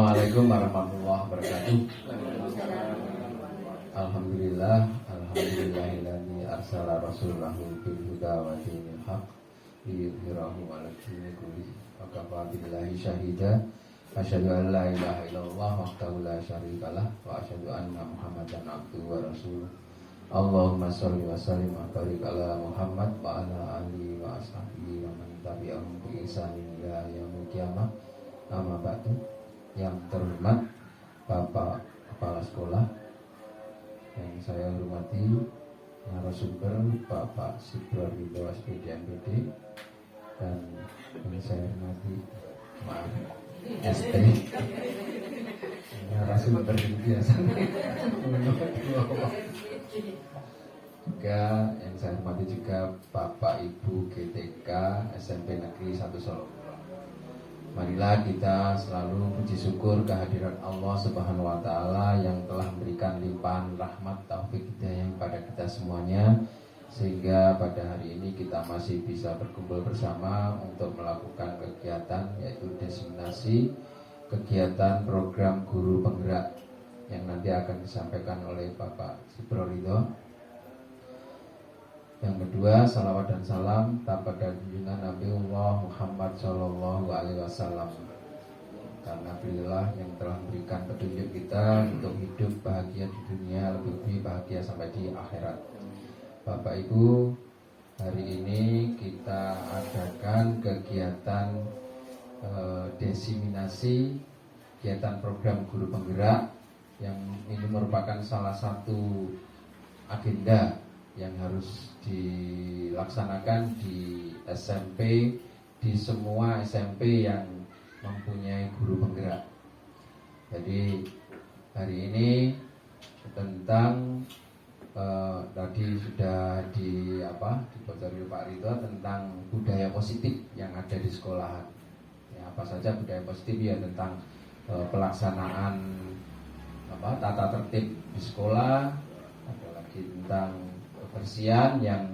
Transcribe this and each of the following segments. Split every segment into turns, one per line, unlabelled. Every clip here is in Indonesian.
Assalamualaikum warahmatullahi wabarakatuh. Alhamdulillahilladzi arsala rasulahu bil huda wa dinil haq liyudhhirahu 'ala dini kullihi wa kafa billahi syahida. Asyhadu an la ilaha illallah wahdahu la syarikalah wa asyhadu anna Muhammadan abduhu wa rasuluh. Allahumma shalli wa sallim wa barik ala Muhammad wa ala alihi wa ashabihi wa man tabi'ahum bi ihsanin ila yaumil qiyamah. Amma ba'du. Yang terhormat Bapak Kepala Sekolah, yang saya hormati narasumber Bapak Sibro Ridho SPD MPD, dan yang saya hormati ST narasumber biasa. Juga yang saya hormati juga Bapak Ibu GTK SMP Negeri 1 Solo. Marilah kita selalu puji syukur kehadiran Allah Subhanahu wa Ta'ala yang telah memberikan limpahan rahmat taufik hidayah kepada kita semuanya, sehingga pada hari ini kita masih bisa berkumpul bersama untuk melakukan kegiatan, yaitu diseminasi kegiatan program guru penggerak yang nanti akan disampaikan oleh Bapak Sibro Ridho. Yang kedua, salawat dan salam kepada junjungan Nabiullah Muhammad Sallallahu Alaihi Wasallam, karena beliau yang telah memberikan petunjuk kita untuk hidup bahagia di dunia, lebih bahagia sampai di akhirat. Bapak Ibu, hari ini kita adakan kegiatan diseminasi kegiatan program guru penggerak, yang ini merupakan salah satu agenda yang harus dilaksanakan di SMP, di semua SMP yang mempunyai guru penggerak. Jadi hari ini tentang tadi sudah dibocori Pak Ridho tentang budaya positif yang ada di sekolahan. Ya, apa saja budaya positif ya, tentang pelaksanaan tata tertib di sekolah, ada lagi tentang kebersihan yang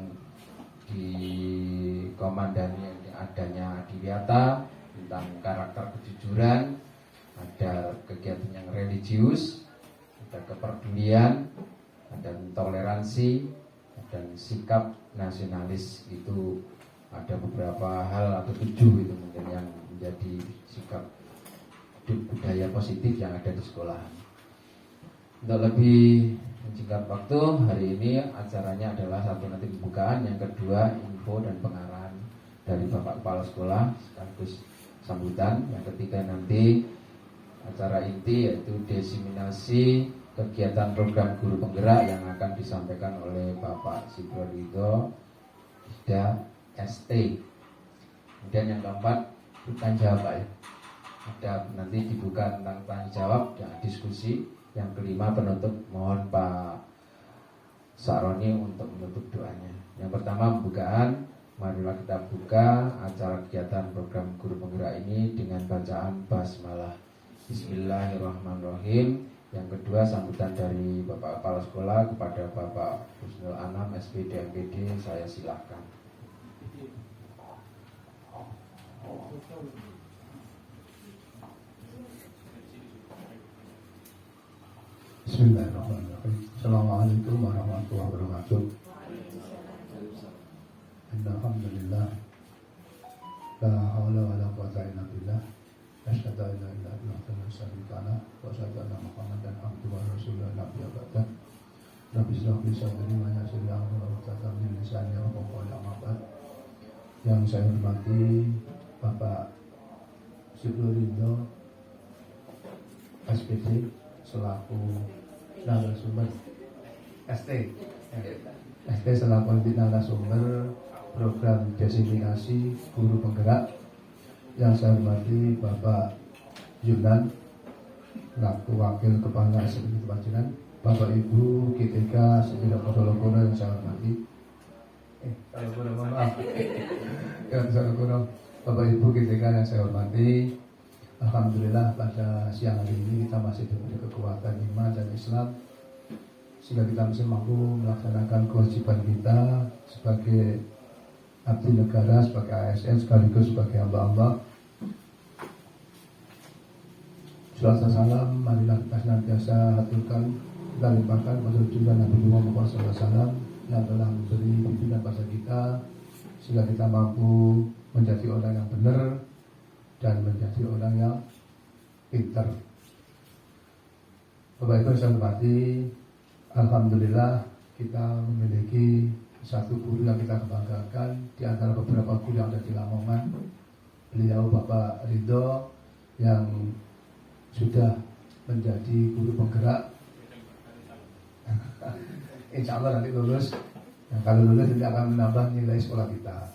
dikomandani adanya Adiwiyata, tentang karakter kejujuran, ada kegiatan yang religius, ada kepedulian, ada toleransi, dan sikap nasionalis. Itu ada beberapa hal atau 7 itu mungkin yang menjadi sikap budaya positif yang ada di sekolah. Untuk lebih singkat waktu, hari ini acaranya adalah satu nanti pembukaan, yang kedua info dan pengarahan dari Bapak Kepala Sekolah sekaligus sambutan, yang ketiga nanti acara inti yaitu diseminasi kegiatan program guru penggerak yang akan disampaikan oleh Bapak Sibro Ridho ST. Kemudian yang keempat tanya jawab ya. Ada nanti dibuka tentang tanya jawab dan diskusi. Yang kelima penutup, mohon Pak Saroni untuk menutup doanya. Yang pertama pembukaan, marilah kita buka acara kegiatan program guru penggerak ini dengan bacaan basmalah. Bismillahirrahmanirrahim. Yang kedua sambutan dari Bapak Kepala Sekolah kepada Bapak Husnul Anam SPD MPD, saya silakan.
Bismillahirrahmanirrahim. Assalamualaikum warahmatullahi wabarakatuh. Alhamdulillah, la haula wala quwwata illa billah. Asyhadu an la ilaha illallah wa syarika lah wa asyhadu anna Muhammadan abduhu wa rasuluhu nabiyya ba'da. Rabbi shrah li sadri wa yassir li amri wahlul min lisani yafqahu qawli. Amma ba'd. Yang saya hormati Bapak Sibro Ridho SPD selaku narasumber ST selaku narasumber program diseminasi guru penggerak. Yang saya hormati Bapak Yunan selaku wakil kepala SMP Panjenengan, Bapak Ibu GTK Sembilan Kodolokoro yang saya hormati, Bapak Ibu GTK yang saya hormati. Alhamdulillah pada siang hari ini kita masih diberi kekuatan iman dan Islam, sehingga kita masih mampu melaksanakan kewajiban kita sebagai abdi negara, sebagai ASN sekaligus sebagai hamba-hamba. Selasa salam, marilah kita senantiasa aturkan, kita limpahkan pada junjungan Nabi Muhammad SAW yang telah memberi bimbingan pada kita, sehingga kita mampu menjadi orang yang benar dan menjadi orang yang pintar. Bapak Ibu yang saya hormati, alhamdulillah kita memiliki satu guru yang kita kebanggakan di antara beberapa guru yang ada di Lamongan. Beliau Bapak Ridho yang sudah menjadi guru penggerak. Insya Allah nanti lulus. Nah, kalau lulus nanti akan menambah nilai sekolah kita.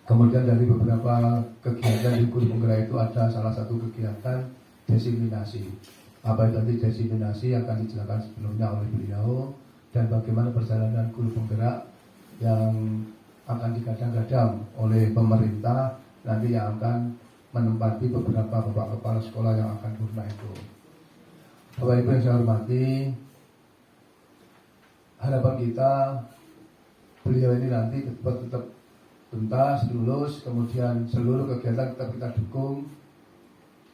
Kemudian dari beberapa kegiatan di guru penggerak itu ada salah satu kegiatan desiminasi. Apa itu nanti desiminasi akan dijelaskan sebelumnya oleh beliau, dan bagaimana perjalanan guru penggerak yang akan digadang-gadang oleh pemerintah nanti yang akan menempati beberapa bapak kepala sekolah yang akan purna itu. Bapak Ibu yang saya hormati, harapan kita beliau ini nanti tetap tuntas, lulus, kemudian seluruh kegiatan tetap kita dukung.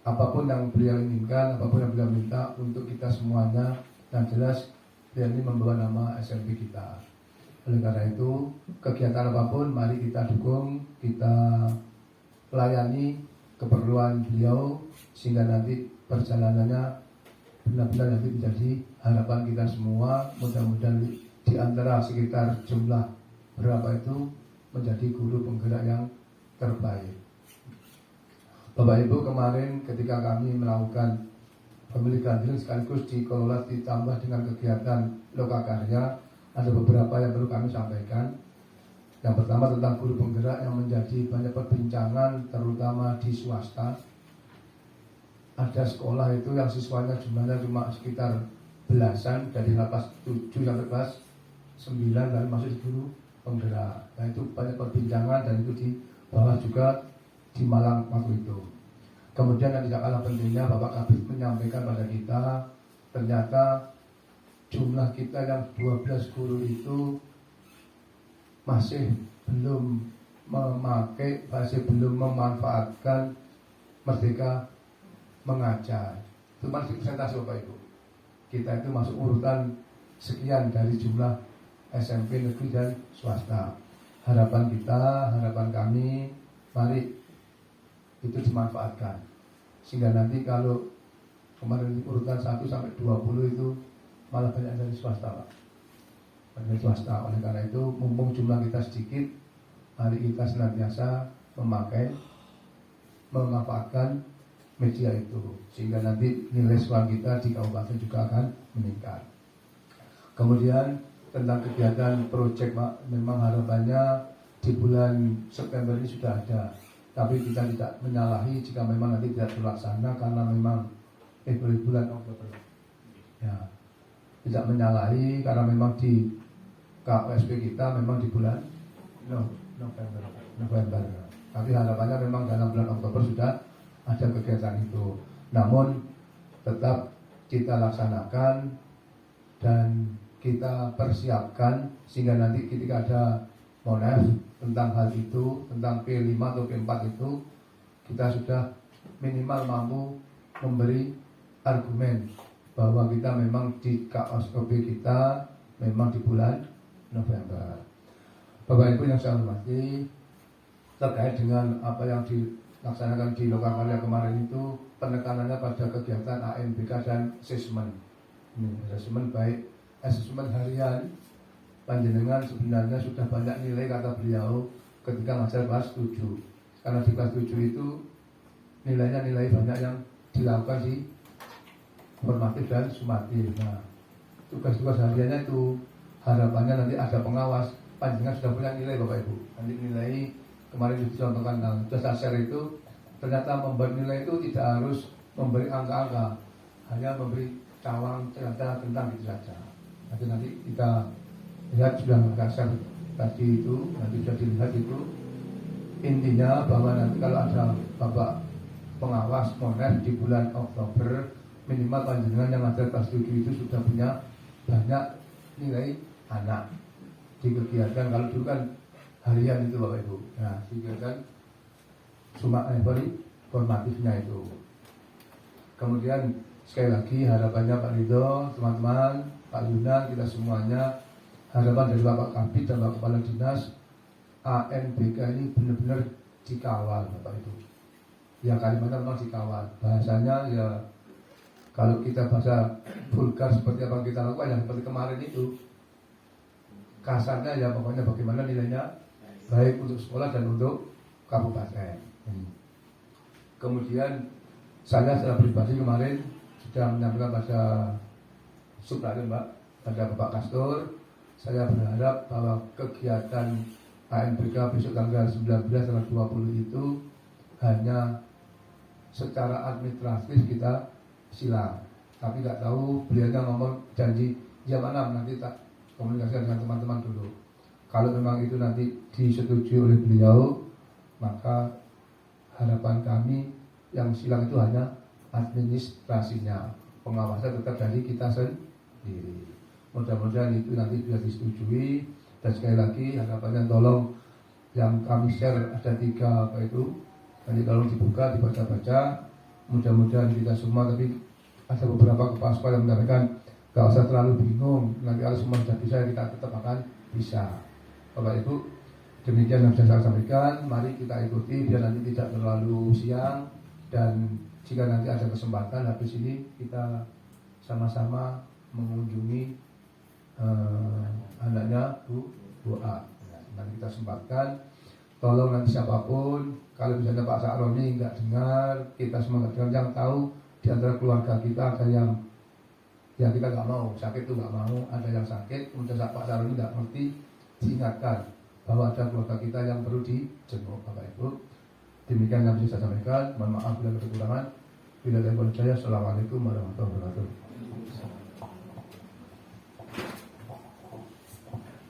Apapun yang beliau inginkan, apapun yang beliau minta untuk kita semuanya, yang jelas beliau ini membawa nama SMP kita. Oleh karena itu, kegiatan apapun mari kita dukung, kita layani keperluan beliau, sehingga nanti perjalanannya benar-benar nanti menjadi harapan kita semua. Mudah-mudahan di antara sekitar jumlah berapa itu menjadi guru penggerak yang terbaik. Bapak Ibu, kemarin ketika kami melakukan pemilihan diri sekaligus dikelola ditambah dengan kegiatan lokakarya, ada beberapa yang perlu kami sampaikan. Yang pertama tentang guru penggerak yang menjadi banyak perbincangan, terutama di swasta. Ada sekolah itu yang siswanya jumlahnya cuma sekitar belasan, dari kelas 7 sampai kelas 9 lalu masuk di guru penggerak. Nah itu banyak perbincangan, dan itu di bawah juga di Malang waktu itu. Kemudian yang tidak kalah pentingnya, Bapak Kabid menyampaikan pada kita, ternyata jumlah kita yang 12 guru itu masih belum memakai, masih belum memanfaatkan Merdeka Mengajar. Itu masih persentase Bapak Ibu. Kita itu masuk urutan sekian dari jumlah SMP negeri dan swasta. Harapan kita, harapan kami, mari itu dimanfaatkan, sehingga nanti kalau kemarin urutan 1 sampai 20 itu malah banyak dari swasta, Pak. Dari swasta. Oleh karena itu, mumpung jumlah kita sedikit, mari kita senantiasa memanfaatkan media itu, sehingga nanti nilai suara kita di kabupaten juga akan meningkat. Kemudian tentang kegiatan proyek, Pak, memang harapannya di bulan September ini sudah ada, tapi kita tidak menyalahi jika memang nanti tidak terlaksana karena memang bulan Oktober. Ya, tidak menyalahi karena memang di KOSP kita memang di bulan November. Tapi harapannya memang dalam bulan Oktober sudah ada kegiatan itu. Namun tetap kita laksanakan dan kita persiapkan, sehingga nanti ketika ada Mones tentang hal itu, tentang P5 atau P4 itu, kita sudah minimal mampu memberi argumen bahwa kita memang di KOSP kita memang di bulan November. Bapak Ibu yang saya hormati, terkait dengan apa yang dilaksanakan di Lokakarya kemarin itu, penekanannya pada kegiatan ANBK dan asesmen. Asesmen baik asesmen harian, panjenengan sebenarnya sudah banyak nilai kata beliau ketika ngajar kelas 7. Karena di kelas 7 itu nilainya nilai banyak yang dilakukan di formatif dan sumatif. Nah, tugas-tugas hariannya itu harapannya nanti ada pengawas, panjenengan sudah punya nilai Bapak Ibu. Nanti nilai kemarin dicontohkan dalam jasa share itu, ternyata membuat nilai itu tidak harus memberi angka-angka, hanya memberi cawang cerita tentang itu saja. Nanti kita lihat sudah share tadi itu, nanti sudah dilihat itu. Intinya bahwa nanti kalau ada Bapak pengawas Mones di bulan Oktober, minimal panjenengan yang ada kelas 7 itu sudah punya banyak nilai anak di kegiatan. Kalau dulu kan harian itu Bapak Ibu, nah kegiatan formatifnya itu. Kemudian sekali lagi harapannya Pak Ridho, teman-teman, Pak Yunan, kita semuanya, harapan dari Bapak Kabid dan Bapak Kepala Dinas, ANBK ini benar-benar dikawal Bapak Ibu. Ya kalimatnya memang dikawal. Bahasanya ya kalau kita bahasa vulgar seperti apa yang kita lakukan yang seperti kemarin itu, kasarnya ya pokoknya bagaimana nilainya baik untuk sekolah dan untuk kabupaten. Kemudian saya secara pribadi kemarin sudah menyampaikan pada Subrani Mbak, pada Bapak Kastur, saya berharap bahwa kegiatan ANBK besok tanggal 19 tanggal 20 itu hanya secara administratif kita silang. Tapi nggak tahu beliaunya ngomong janji ya mana nanti tak komunikasi dengan teman-teman dulu. Kalau memang itu nanti disetujui oleh beliau, maka harapan kami yang silang itu hanya administrasinya, pengawasan tetap dari kita sendiri. Mudah-mudahan itu nanti bisa disetujui. Dan sekali lagi harapannya tolong yang kami share ada 3 apa itu, nanti tolong dibuka, dibaca-baca. Mudah-mudahan kita semua, tapi ada beberapa kepala sekolah yang menyampaikan gak usah terlalu bingung, nanti kalau semua sudah bisa kita tetap akan bisa. Bapak Ibu, demikian yang bisa saya sampaikan. Mari kita ikuti biar nanti tidak terlalu siang, dan jika nanti ada kesempatan habis ini kita sama-sama mengunjungi anaknya Bu A. Nanti kita sempatkan. Tolong nanti siapapun, kalau misalnya Pak Sakroni nggak dengar, kita semua nggak dengar, yang tahu di antara keluarga kita ada yang ya kita nggak mau sakit itu nggak mau, ada yang sakit, kemudian Pak Sakroni nggak ngerti, diingatkan bahwa ada keluarga kita yang perlu dijenguk Bapak Ibu. Demikian yang bisa saya sampaikan. Mohon maaf bila ada kekurangan. Bila ada yang saya, Assalamualaikum warahmatullahi wabarakatuh.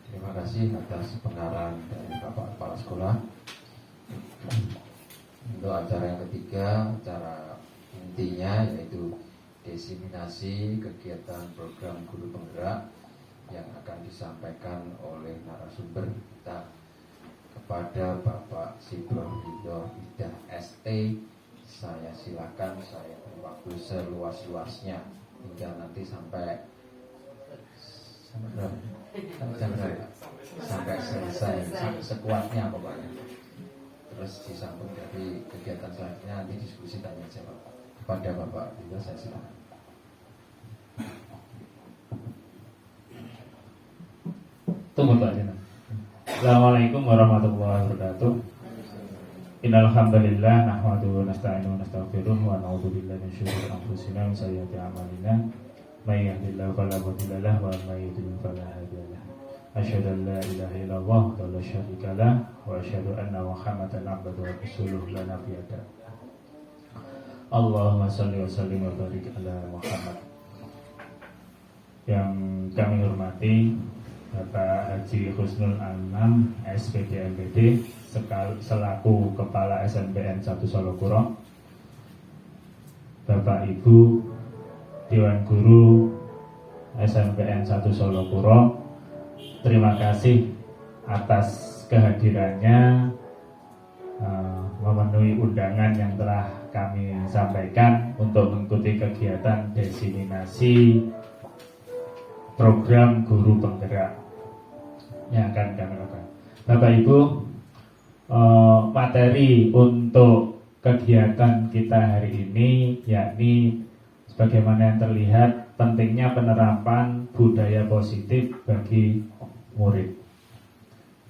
Terima kasih atas pengarahan dari Bapak Kepala Sekolah. Untuk acara yang ketiga, acara intinya yaitu diseminasi kegiatan program guru penggerak yang akan disampaikan oleh narasumber kita kepada Bapak Sibro Ridho Idah ST. Saya silakan, saya beri waktu seluas-luasnya hingga nanti sampai selesai, sampai sekuatnya pokoknya. Terus disambung dari kegiatan selanjutnya nanti diskusi tanya jawab kepada Bapak Ridho. Saya silakan.
Tunggu Pak Jena. Assalamualaikum warahmatullahi wabarakatuh. Innal hamdalillah nahmaduhu wa nasta'inuhu wa nastaghfiruh wa na'udzu billahi min syururi anfusina wa sayyiati a'malina. May yahdihillahu fala mudilla lahu wa may yudlil fala hadiya lahu. Asyhadu an la ilaha illallah wa la syarika lah wa asyhadu anna Muhammadan abduhu wa rasuluhu la nabiyya ba'dahu. Allahumma shalli wa sallim wa barik ala Muhammad. Yang kami hormati Bapak Haji Husnul Anam SPD MPD selaku Kepala SNBN 1 Solokuro, Bapak Ibu Dewan Guru SNBN 1 Solokuro, terima kasih atas kehadirannya memenuhi undangan yang telah kami sampaikan untuk mengikuti kegiatan diseminasi program guru penggerak yang akan kami lakukan. Bapak Ibu, materi untuk kegiatan kita hari ini yakni sebagaimana yang terlihat pentingnya penerapan budaya positif bagi murid.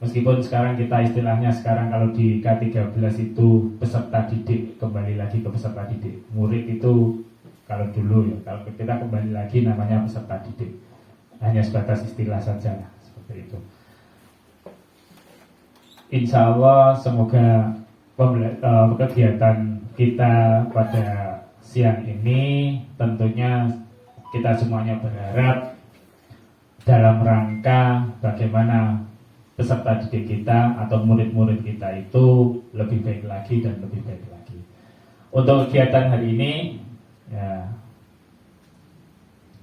Meskipun sekarang kita istilahnya sekarang kalau di K13 itu peserta didik, kembali lagi ke peserta didik. Murid itu kalau dulu ya, kalau kita kembali lagi namanya peserta didik. Hanya sebatas istilah saja lah, seperti itu. Insya Allah semoga kegiatan kita pada siang ini tentunya kita semuanya berharap dalam rangka bagaimana peserta didik kita atau murid-murid kita itu lebih baik lagi dan lebih baik lagi. Untuk kegiatan hari ini ya,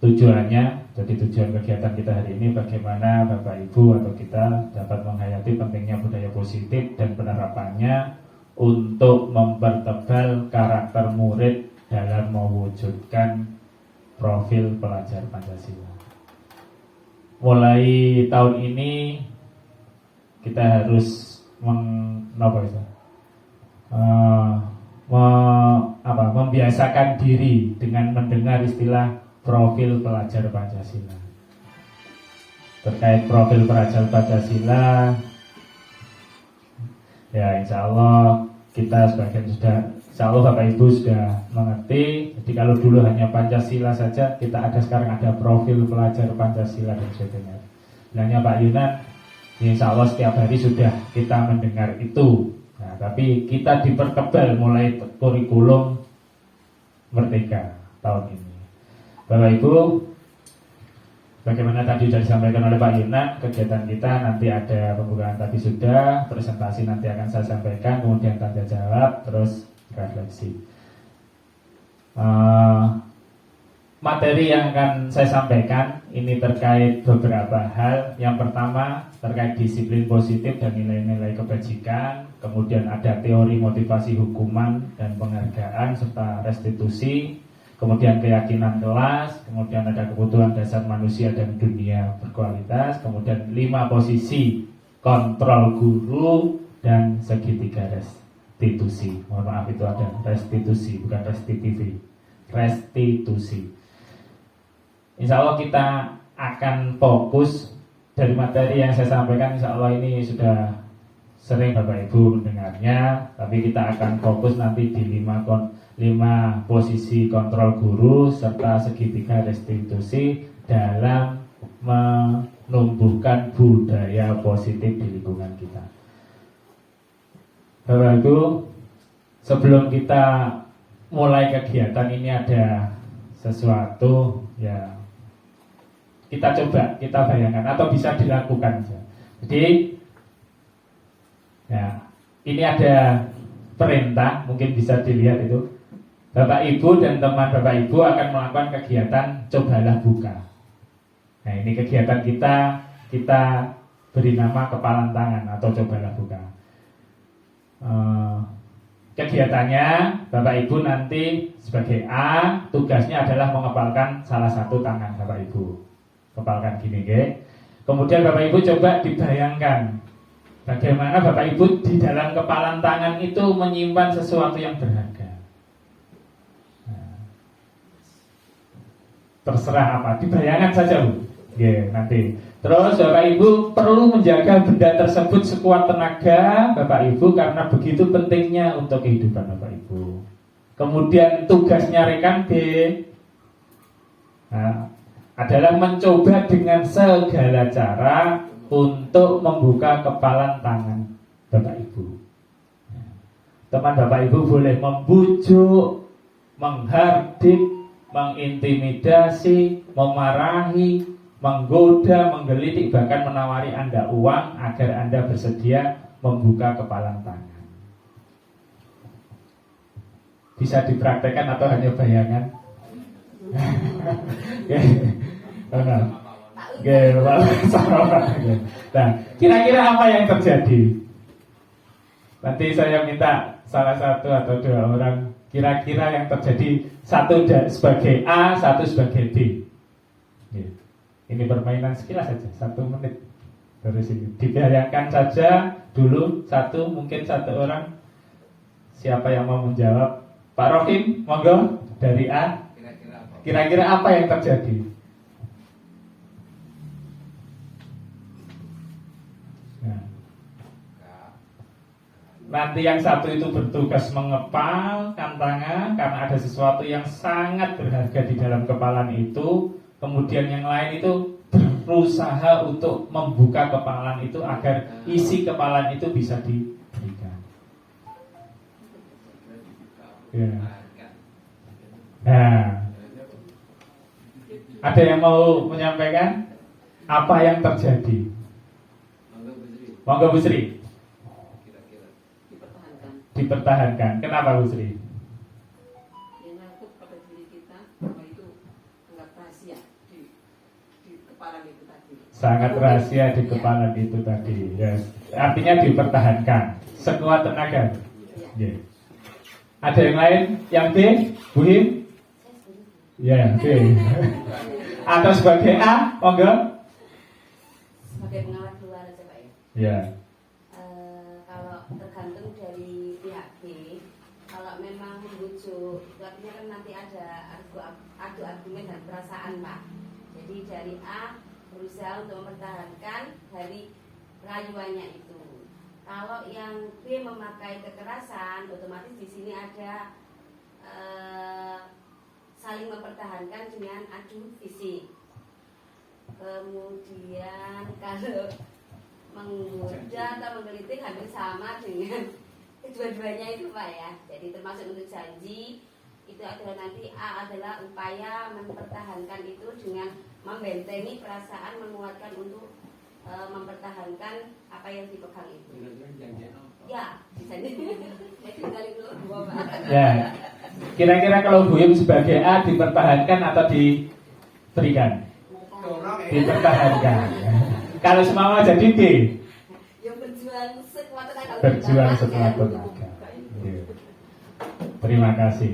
tujuannya, jadi tujuan kegiatan kita hari ini bagaimana Bapak Ibu atau kita dapat menghayati pentingnya budaya positif dan penerapannya untuk mempertebal karakter murid dalam mewujudkan profil pelajar Pancasila. Mulai tahun ini kita harus membiasakan diri dengan mendengar istilah profil pelajar Pancasila. Terkait profil pelajar Pancasila, ya insya Allah kita sebagian sudah, insya Allah Bapak Ibu sudah mengerti. Jadi kalau dulu hanya Pancasila saja, kita ada sekarang ada profil pelajar Pancasila dan sebagainya. Bilangnya Pak Yunan, insya Allah setiap hari sudah kita mendengar itu. Nah, tapi kita dipertebal mulai kurikulum Merdeka tahun ini. Bapak Ibu, bagaimana tadi sudah disampaikan oleh Pak Yunan, kegiatan kita nanti ada pembukaan tadi sudah, presentasi nanti akan saya sampaikan, kemudian tanya jawab, terus refleksi. Materi yang akan saya sampaikan ini terkait beberapa hal. Yang pertama terkait disiplin positif dan nilai-nilai kebajikan. Kemudian ada teori motivasi hukuman dan penghargaan serta restitusi. Kemudian keyakinan kelas. Kemudian ada kebutuhan dasar manusia dan dunia berkualitas. Kemudian 5 posisi kontrol guru dan segitiga restitusi. Mohon maaf, itu ada restitusi, bukan restitusi. Restitusi. Insya Allah kita akan fokus dari materi yang saya sampaikan. Insya Allah ini sudah sering Bapak Ibu mendengarnya, tapi kita akan fokus nanti di 5 posisi kontrol guru serta segitiga restitusi dalam menumbuhkan budaya positif di lingkungan kita. Bapak Ibu, sebelum kita mulai kegiatan ini ada sesuatu ya, kita bayangkan atau bisa dilakukan. Jadi ya, ini ada perintah, mungkin bisa dilihat itu. Bapak Ibu dan teman Bapak Ibu akan melakukan kegiatan cobalah buka. Nah, ini kegiatan kita beri nama kepalan tangan atau cobalah buka. Kegiatannya Bapak Ibu nanti sebagai A, tugasnya adalah mengepalkan salah satu tangan Bapak Ibu. Kepalkan gini, okay? Kemudian Bapak Ibu coba dibayangkan bagaimana Bapak Ibu di dalam kepalan tangan itu menyimpan sesuatu yang berharga. Nah, terserah apa, dibayangkan saja Bu. Okay, nanti. Terus Bapak Ibu perlu menjaga benda tersebut sekuat tenaga Bapak Ibu, karena begitu pentingnya untuk kehidupan Bapak Ibu. Kemudian tugasnya rekan B adalah mencoba dengan segala cara untuk membuka kepalan tangan Bapak Ibu. Teman Bapak Ibu boleh membujuk, menghardik, mengintimidasi, memarahi, menggoda, menggelitik, bahkan menawari Anda uang agar Anda bersedia membuka kepalan tangan. Bisa dipraktekkan atau hanya bayangan? Nah, kira-kira apa yang terjadi? Nanti saya minta salah satu atau 2 orang kira-kira yang terjadi, satu sebagai A, satu sebagai B. Ini permainan sekilas saja, 1 menit dari sini. Dibayangkan saja dulu mungkin satu orang. Siapa yang mau menjawab? Pak Rohim, monggo dari A. Kira-kira apa yang terjadi? Nah. Nanti yang satu itu bertugas mengepalkan tangan karena ada sesuatu yang sangat berharga di dalam kepalan itu. Kemudian yang lain itu berusaha untuk membuka kepalan itu agar isi kepalan itu bisa diberikan. Ya. Nah, ada yang mau menyampaikan apa yang terjadi? Monggo Bu Sri. Dipertahankan. Kenapa Bu Sri?
Yang nyangkut pada diri kita bahwa itu anggap rahasia di kepala itu tadi.
Sangat rahasia di kepala itu tadi. Yes. Artinya dipertahankan sekuat tenaga.
Ya.
Yeah. Ada yang lain? Yang B? Bu Him? Ya, oke. Atau sebagai A, monggo?
Sebagai pengawas luar aja Pak ya.
Ya.
Kalau tergantung dari pihak B, kalau memang membujuk, itu artinya kan nanti ada adu argumen dan perasaan Pak. Jadi dari A berusaha untuk mempertahankan dari rayuannya itu. Kalau yang B memakai kekerasan, otomatis di sini ada saling mempertahankan dengan adu fisik. Kemudian kalau menggoda atau menggelitik hampir sama dengan kedua-duanya itu Pak ya. Jadi termasuk untuk janji itu adalah nanti A adalah upaya mempertahankan itu dengan membentengi perasaan, menguatkan untuk mempertahankan apa yang dipegang itu. Ya, bisa tinggal itu dua Pak.
Ya. Kira-kira kalau Bu Him sebagai A dipertahankan atau diberikan? Dipertahankan. Kalau semua jadi D.
Yang berjuang sekuat tenaga.
Berjuang sekuat tenaga. Terima kasih.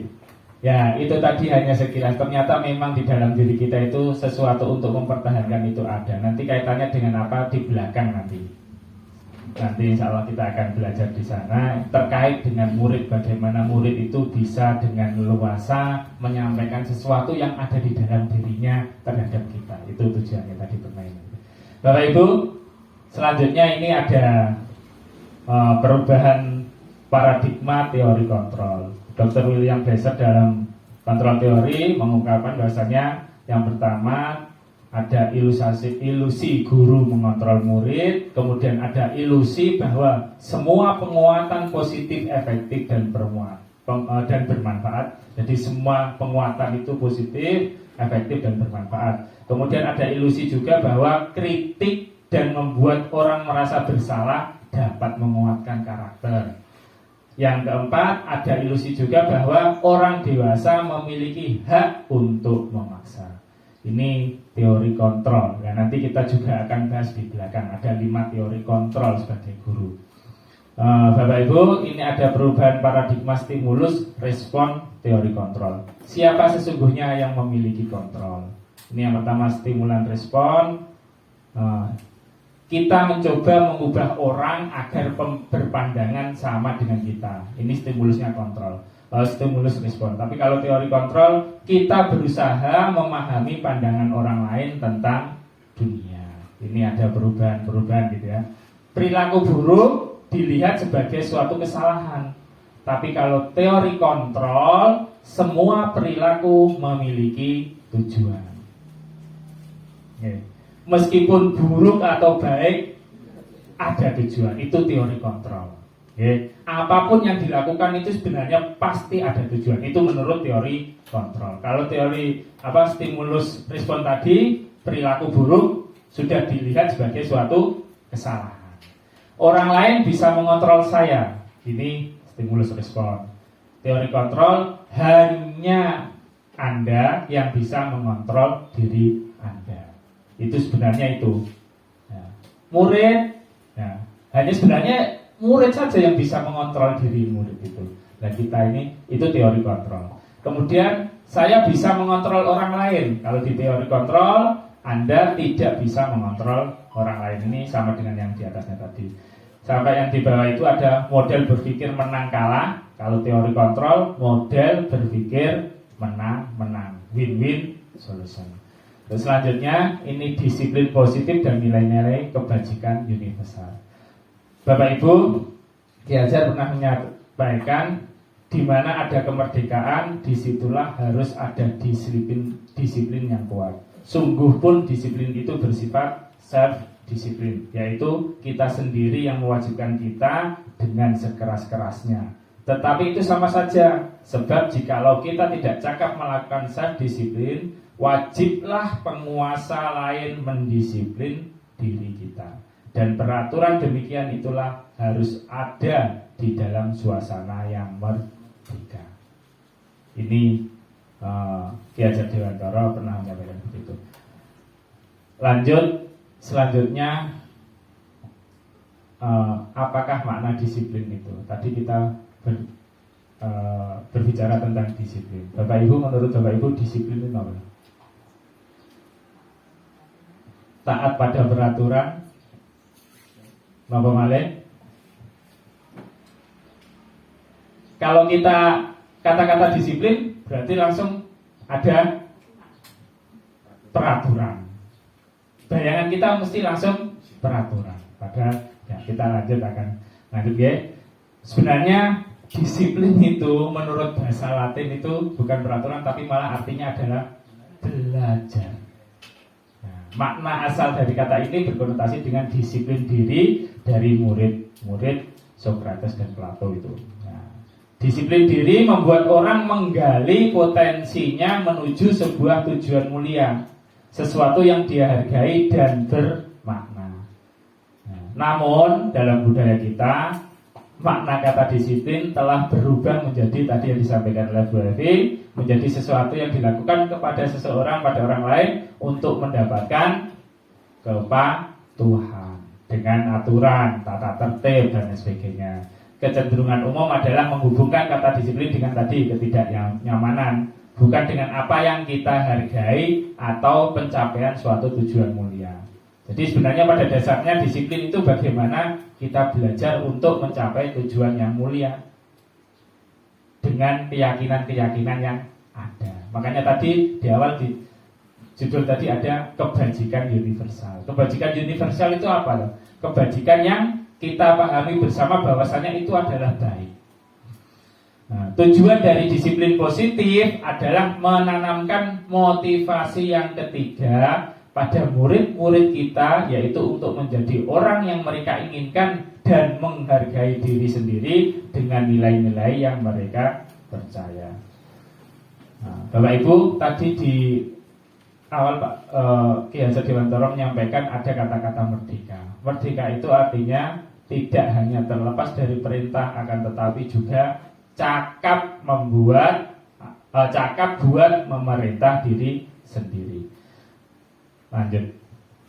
Ya, itu tadi hanya sekilas. Ternyata memang di dalam diri kita itu sesuatu untuk mempertahankan itu ada. Nanti kaitannya dengan apa di belakang nanti. Nanti insya Allah kita akan belajar di sana terkait dengan murid, bagaimana murid itu bisa dengan leluasa menyampaikan sesuatu yang ada di dalam dirinya terhadap kita. Itu tujuannya tadi permainan. Bapak Ibu, selanjutnya ini ada perubahan paradigma teori kontrol. Dr. William Blaser dalam kontrol teori mengungkapkan bahwasanya yang pertama ada ilusi guru mengontrol murid, kemudian ada ilusi bahwa semua penguatan positif, efektif dan bermanfaat. Jadi semua penguatan itu positif, efektif dan bermanfaat. Kemudian ada ilusi juga bahwa kritik dan membuat orang merasa bersalah dapat menguatkan karakter. Yang keempat, ada ilusi juga bahwa orang dewasa memiliki hak untuk memaksa. Ini teori kontrol. Ya, nanti kita juga akan bahas di belakang. Ada 5 teori kontrol sebagai guru. Bapak Ibu, ini ada perubahan paradigma stimulus respon teori kontrol. Siapa sesungguhnya yang memiliki kontrol? Ini yang pertama, stimulan respon. Kita mencoba mengubah orang agar berpandangan sama dengan kita. Ini stimulusnya kontrol. Stimulus respon. Tapi kalau teori kontrol, kita berusaha memahami pandangan orang lain tentang dunia. Ini ada perubahan gitu ya. Perilaku buruk dilihat sebagai suatu kesalahan. Tapi kalau teori kontrol, semua perilaku memiliki tujuan. Meskipun buruk atau baik, ada tujuan. Itu teori kontrol. Apapun yang dilakukan itu sebenarnya pasti ada tujuan. Itu menurut teori kontrol. Kalau teori stimulus respon tadi, perilaku buruk sudah dilihat sebagai suatu kesalahan. Orang lain bisa mengontrol saya. Ini stimulus respon. Teori kontrol, hanya Anda yang bisa mengontrol diri Anda. Itu sebenarnya itu. Murid, hanya sebenarnya murid saja yang bisa mengontrol diri murid itu. Nah kita ini, itu teori kontrol. Kemudian saya bisa mengontrol orang lain. Kalau di teori kontrol, Anda tidak bisa mengontrol orang lain. Ini sama dengan yang di atasnya tadi. Sampai yang di bawah itu ada model berpikir menang kalah. Kalau teori kontrol, model berpikir menang-menang, win-win solution. Terus selanjutnya, ini disiplin positif dan nilai-nilai kebajikan universal. Bapak Ibu, Ki Hajar pernah menyampaikan di mana ada kemerdekaan, disitulah harus ada disiplin yang kuat. Sungguh pun disiplin itu bersifat self-disiplin, yaitu kita sendiri yang mewajibkan kita dengan sekeras-kerasnya. Tetapi itu sama saja, sebab jikalau kita tidak cakap melakukan self-disiplin, wajiblah penguasa lain mendisiplin diri kita. Dan peraturan demikian itulah harus ada di dalam suasana yang merdeka. Ini Ki Hajar Dewantara pernah menyampaikan begitu. Selanjutnya apakah makna disiplin itu? Tadi kita berbicara tentang disiplin. Bapak Ibu, menurut Bapak Ibu disiplin itu apa? Taat pada peraturan, napa malih? Kalau kita kata-kata disiplin berarti langsung ada peraturan. Bayangan kita mesti langsung peraturan. Padahal ya, kita lanjut ya. Sebenarnya disiplin itu menurut bahasa Latin itu bukan peraturan tapi malah artinya adalah belajar. Nah, makna asal dari kata ini berkonotasi dengan disiplin diri dari murid-murid Sokrates dan Plato itu. Nah, disiplin diri membuat orang menggali potensinya menuju sebuah tujuan mulia, sesuatu yang dia hargai dan bermakna. Nah, namun dalam budaya kita makna kata disiplin telah berubah menjadi tadi yang disampaikan oleh Bu Evi, menjadi sesuatu yang dilakukan kepada seseorang pada orang lain untuk mendapatkan kepatuhan dengan aturan, tata tertib dan sebagainya. Kecenderungan umum adalah menghubungkan kata disiplin dengan tadi ketidaknyamanan, bukan dengan apa yang kita hargai atau pencapaian suatu tujuan mulia. Jadi sebenarnya pada dasarnya disiplin itu bagaimana kita belajar untuk mencapai tujuan yang mulia dengan keyakinan-keyakinan yang ada. Makanya tadi di awal di judul tadi ada kebajikan universal. Kebajikan universal itu apa? Kebajikan yang kita pahami bersama bahwasanya itu adalah baik. Nah, tujuan dari disiplin positif adalah menanamkan motivasi yang ketiga pada murid-murid kita, yaitu untuk menjadi orang yang mereka inginkan dan menghargai diri sendiri dengan nilai-nilai yang mereka percaya. Nah, Bapak Ibu, tadi di awal Pak Ki Hajar Dewantara menyampaikan ada kata-kata merdeka. Merdeka itu artinya tidak hanya terlepas dari perintah, akan tetapi juga cakap buat memerintah diri sendiri. Lanjut.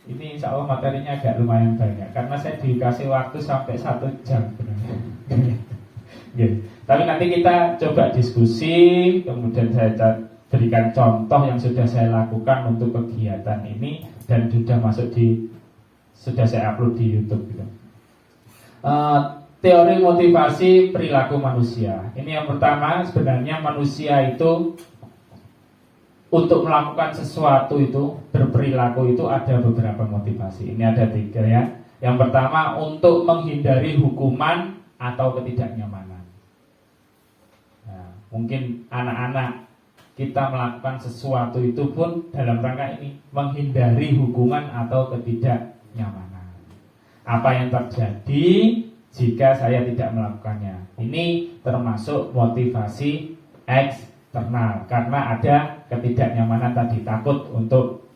Ini insya Allah materinya agak lumayan banyak karena saya dikasih waktu sampai 1 jam. Tapi nanti kita coba diskusi, kemudian saya berikan contoh yang sudah saya lakukan untuk kegiatan ini dan sudah saya upload di YouTube gitu. Teori motivasi perilaku manusia. Ini yang pertama, sebenarnya manusia itu untuk melakukan sesuatu itu, berperilaku itu ada beberapa motivasi. Ini ada 3 ya. Yang pertama, untuk menghindari hukuman atau ketidaknyamanan. Nah, mungkin anak-anak kita melakukan sesuatu itu pun dalam rangka ini, menghindari hukuman atau ketidaknyamanan. Apa yang terjadi jika saya tidak melakukannya? Ini termasuk motivasi eksternal karena ada ketidaknyamanan tadi, takut untuk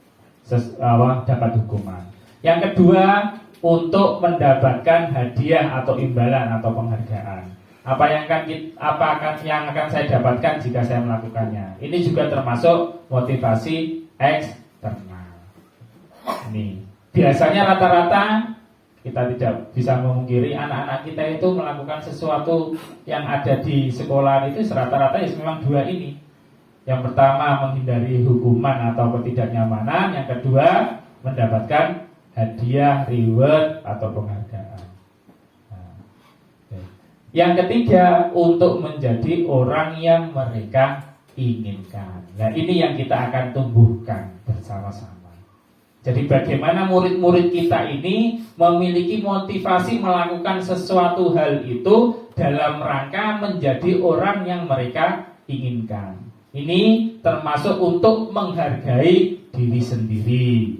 dapat hukuman. Yang kedua, untuk mendapatkan hadiah atau imbalan atau penghargaan. Apa yang akan saya dapatkan jika saya melakukannya? Ini juga termasuk motivasi eksternal. Ini biasanya rata-rata kita tidak bisa memungkiri anak-anak kita itu melakukan sesuatu yang ada di sekolah itu rata-rata ya memang 2 ini. Yang pertama menghindari hukuman atau ketidaknyamanan, yang kedua mendapatkan hadiah, reward atau penghargaan. Nah, yang ketiga untuk menjadi orang yang mereka inginkan. Nah, ini yang kita akan tumbuhkan bersama-sama. Jadi bagaimana murid-murid kita ini memiliki motivasi melakukan sesuatu hal itu dalam rangka menjadi orang yang mereka inginkan. Ini termasuk untuk menghargai diri sendiri.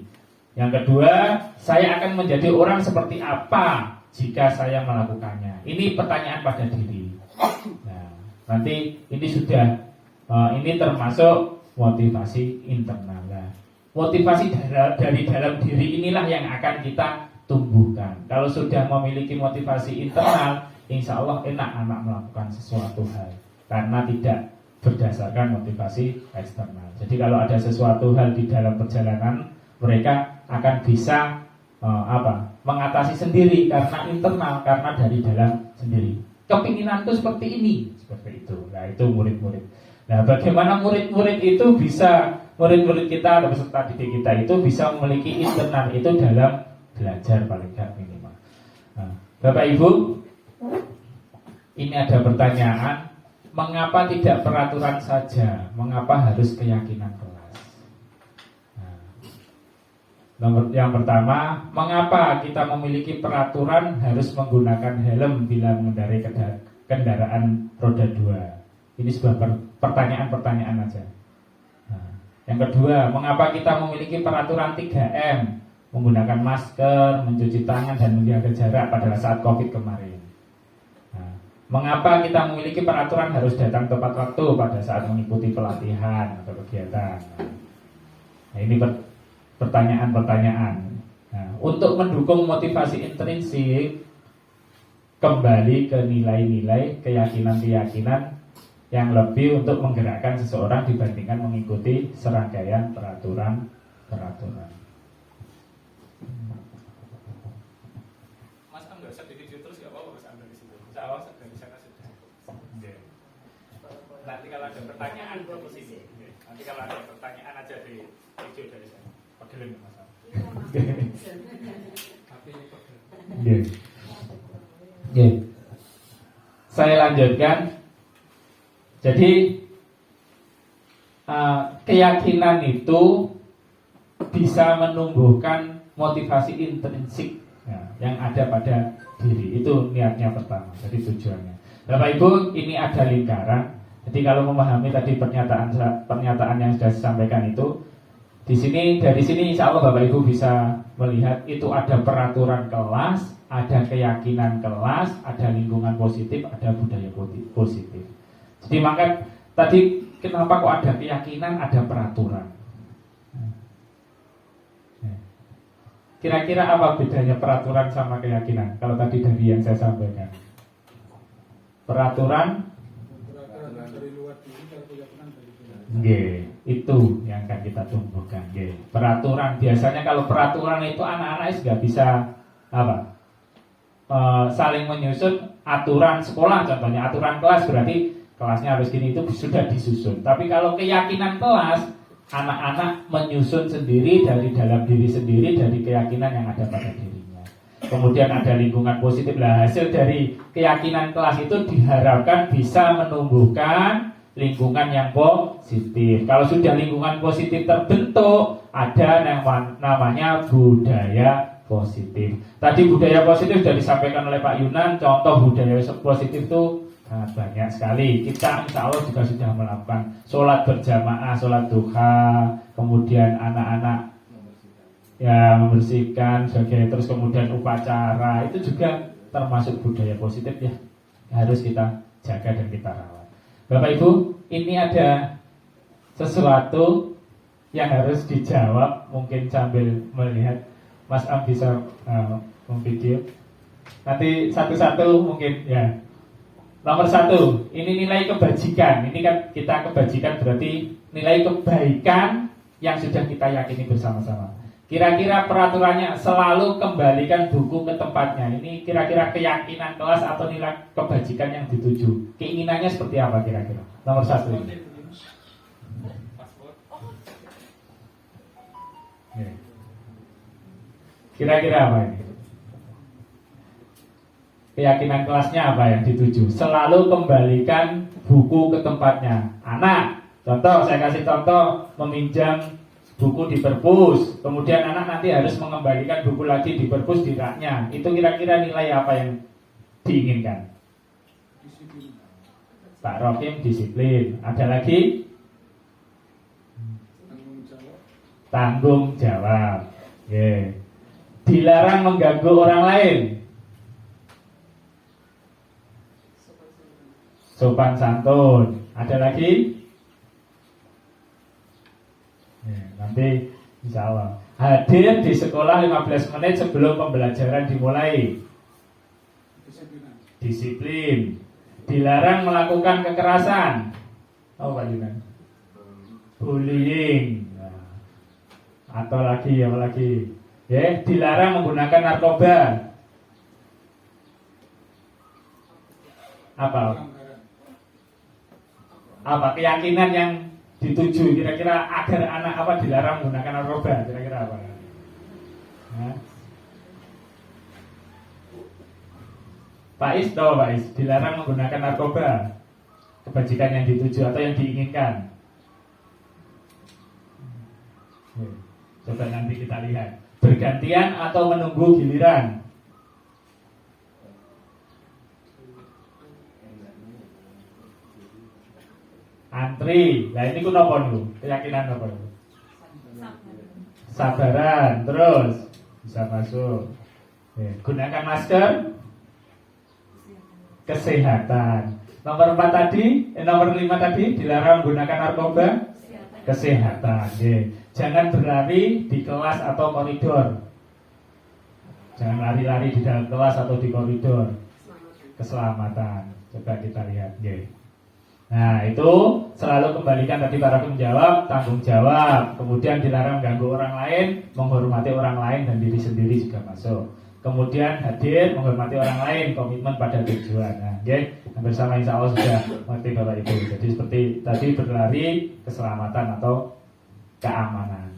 Yang kedua, saya akan menjadi orang seperti apa jika saya melakukannya. Ini pertanyaan pada diri. Nah, nanti ini termasuk motivasi internal. Motivasi dari dalam diri inilah yang akan kita tumbuhkan. Kalau sudah memiliki motivasi internal, insya Allah enak anak melakukan sesuatu hal karena tidak berdasarkan motivasi eksternal. Jadi kalau ada sesuatu hal di dalam perjalanan, mereka akan bisa mengatasi sendiri karena internal, karena dari dalam sendiri. Kepinginanku seperti ini, seperti itu. Nah, itu murid-murid. Nah, bagaimana murid-murid itu bisa, murid-murid kita atau peserta didik kita itu bisa memiliki internal itu dalam belajar paling tidak minimal. Nah, Bapak Ibu, ini ada pertanyaan, mengapa tidak peraturan saja? Mengapa harus keyakinan kelas? Nah, yang pertama, mengapa kita memiliki peraturan harus menggunakan helm bila mengendarai kendaraan roda 2? Ini sebuah pertanyaan-pertanyaan aja. Nah, yang kedua, mengapa kita memiliki peraturan 3M, menggunakan masker, mencuci tangan, dan menjaga jarak pada saat COVID kemarin? Nah, mengapa kita memiliki peraturan harus datang tepat waktu pada saat mengikuti pelatihan atau kegiatan? Nah, ini pertanyaan-pertanyaan. Nah, untuk mendukung motivasi intrinsik, kembali ke nilai-nilai, keyakinan-keyakinan yang lebih untuk menggerakkan seseorang dibandingkan mengikuti serangkaian peraturan-peraturan.
Mas Am nggak usah di video terus, nggak apa-apa Mas Am dari situ. Saya dari sana sudah. Nanti kalau ada pertanyaan ke sini. Nanti kalau ada pertanyaan aja di video dari sana. Pagelin Mas Am.
Saya lanjutkan. Jadi keyakinan itu bisa menumbuhkan motivasi intrinsik ya, yang ada pada diri. Itu niatnya pertama. Jadi tujuannya. Bapak Ibu, ini ada lingkaran. Jadi kalau memahami tadi pernyataan yang sudah disampaikan itu, di sini, dari sini insya Allah Bapak Ibu bisa melihat itu ada peraturan kelas, ada keyakinan kelas, ada lingkungan positif, ada budaya positif. Jadi maka tadi kenapa kok ada keyakinan, ada peraturan? Kira-kira apa bedanya peraturan sama keyakinan? Kalau tadi dari yang saya sampaikan, peraturan
dari luar diri, kalau keyakinan dari dalam.
Itu yang akan kita tumbuhkan. Peraturan biasanya kalau peraturan itu anak-anak nggak bisa saling menyusun aturan sekolah, contohnya aturan kelas berarti kelasnya harus gini, itu sudah disusun. Tapi kalau keyakinan kelas, anak-anak menyusun sendiri dari dalam diri sendiri, dari keyakinan yang ada pada dirinya. Kemudian ada lingkungan positif. Lah, hasil dari keyakinan kelas itu diharapkan bisa menumbuhkan lingkungan yang positif. Kalau sudah lingkungan positif terbentuk, ada yang namanya budaya positif. Tadi budaya positif sudah disampaikan oleh Pak Yunan. Contoh budaya positif itu sangat banyak sekali. Kita insya Allah juga sudah melakukan sholat berjamaah, sholat duha, kemudian anak-anak ya membersihkan sebagai, terus kemudian upacara, itu juga termasuk budaya positif ya, harus kita jaga dan kita rawat. Bapak Ibu, ini ada sesuatu yang harus dijawab, mungkin sambil melihat Mas Am bisa memvideo. Nanti satu-satu mungkin ya. Nomor 1, ini nilai kebajikan. Ini kan kita kebajikan berarti nilai kebaikan yang sudah kita yakini bersama-sama. Kira-kira peraturannya selalu kembalikan buku ke tempatnya. Ini kira-kira keyakinan kelas atau nilai kebajikan yang dituju. Keinginannya seperti apa kira-kira? Nomor 1 ini. Kira-kira apa ini? Keyakinan kelasnya apa yang dituju? Selalu kembalikan buku ke tempatnya. Anak, contoh, saya kasih contoh, meminjam buku di perpus, kemudian anak nanti harus mengembalikan buku lagi di perpus di raknya. Itu kira-kira nilai apa yang diinginkan?
Disiplin.
Pak Rokim disiplin. Ada lagi? Tanggung jawab. Dilarang mengganggu orang lain. Sopan santun. Ada lagi? Nanti insya Allah hadir di sekolah 15 menit sebelum pembelajaran dimulai. Disiplin. Dilarang melakukan kekerasan. Oh Pak Yunan. Bullying. Atau lagi, apa lagi? Dilarang menggunakan narkoba. Apa? apa keyakinan yang dituju kira-kira agar anak apa dilarang menggunakan narkoba kira-kira apa? Nah. Pak Is tahu Pak Is dilarang menggunakan narkoba kebajikan yang dituju atau yang diinginkan. Coba nanti kita lihat bergantian atau menunggu giliran. Antri, nah ini ku nopo nih, keyakinan nopo nih? Sabaran, terus bisa masuk. Gunakan masker, kesehatan. Nomor 4 tadi, nomor 5 tadi dilarang menggunakan narkoba, kesehatan. Jangan berlari di kelas atau koridor. Jangan lari-lari di dalam kelas atau di koridor. Keselamatan. Coba kita lihat. Nah itu selalu kembalikan tadi para penjawab, tanggung jawab. Kemudian dilarang mengganggu orang lain, menghormati orang lain dan diri sendiri juga masuk. Kemudian hadir, menghormati orang lain, komitmen pada tujuan. Nah, bersama insya Allah sudah mengerti Bapak Ibu. Jadi seperti tadi berlari, keselamatan atau keamanan.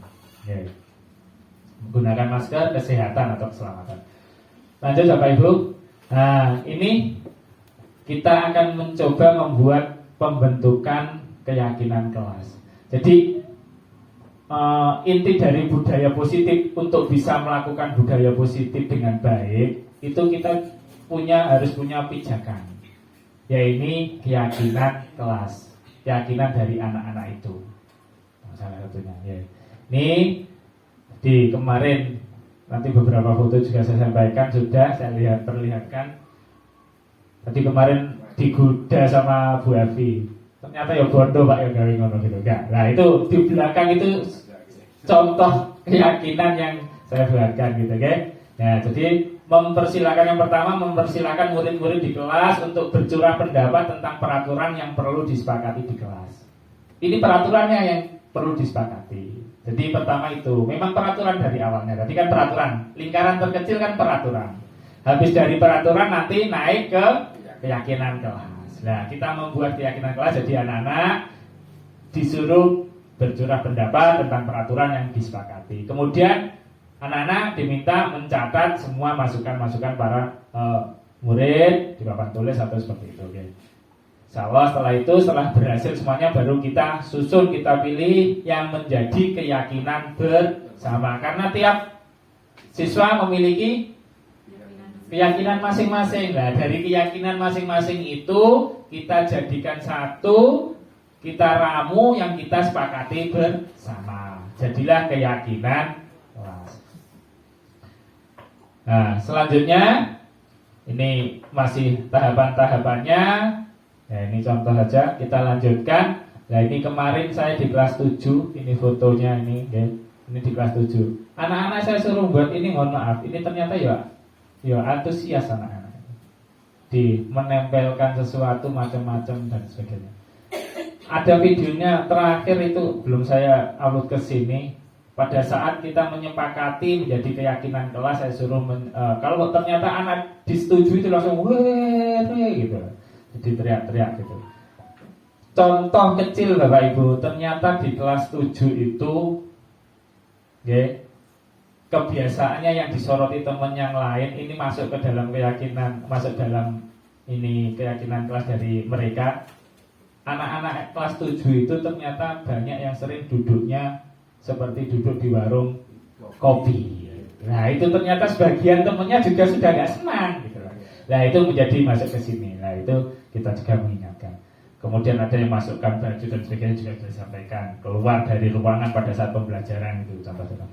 Menggunakan masker, kesehatan atau keselamatan. Lanjut Bapak Ibu. Nah ini kita akan mencoba membuat pembentukan keyakinan kelas. Jadi inti dari budaya positif untuk bisa melakukan budaya positif dengan baik itu kita harus punya pijakan, yaitu keyakinan kelas, keyakinan dari anak-anak itu. Salah satunya. Ini di kemarin nanti beberapa foto juga saya sampaikan sudah saya perlihatkan. Tadi kemarin digoda sama Bu Evi. Ternyata ya bondo Pak ya gawe ngono gitu. Enggak. Nah, itu di belakang itu contoh keyakinan yang saya buatkan gitu, Nah, jadi yang pertama mempersilakan murid-murid di kelas untuk bercurah pendapat tentang peraturan yang perlu disepakati di kelas. Ini peraturannya yang perlu disepakati. Jadi pertama itu memang peraturan dari awalnya. Tadi kan peraturan, lingkaran terkecil kan peraturan. Habis dari peraturan nanti naik ke keyakinan kelas. Nah, kita membuat keyakinan kelas jadi anak-anak disuruh bercurah pendapat tentang peraturan yang disepakati. Kemudian anak-anak diminta mencatat semua masukan-masukan para murid di papan tulis atau seperti itu. Insyaallah setelah berhasil semuanya baru kita susun, kita pilih yang menjadi keyakinan bersama. Karena tiap siswa memiliki keyakinan masing-masing. Nah, dari keyakinan masing-masing itu kita jadikan satu, kita ramu yang kita sepakati bersama. Jadilah keyakinan kelas. Nah, selanjutnya ini masih tahapan-tahapannya. Nah, ini contoh saja, kita lanjutkan. Nah, ini kemarin saya di kelas 7, ini fotonya ini di kelas 7. Anak-anak saya suruh buat ini, mohon maaf, ini ternyata ya antusias anak-anak di menempelkan sesuatu macam-macam dan sebagainya. Ada videonya terakhir itu belum saya upload ke sini. Pada saat kita menyepakati menjadi keyakinan kelas, saya suruh kalau ternyata anak disetujui itu langsung gitu. Jadi teriak-teriak gitu. Contoh kecil Bapak Ibu, ternyata di kelas 7 itu kebiasaannya yang disoroti teman yang lain ini masuk ke dalam keyakinan, masuk dalam ini keyakinan kelas dari mereka. Anak-anak kelas 7 itu ternyata banyak yang sering duduknya seperti duduk di warung kopi. Nah, itu ternyata sebagian temannya juga sudah gak senang gitu. Nah, itu menjadi masuk ke sini. Nah, itu kita juga mengingatkan. Kemudian ada yang masukkan baju dan sebagainya juga sudah disampaikan. Keluar dari ruangan pada saat pembelajaran itu contoh-contoh.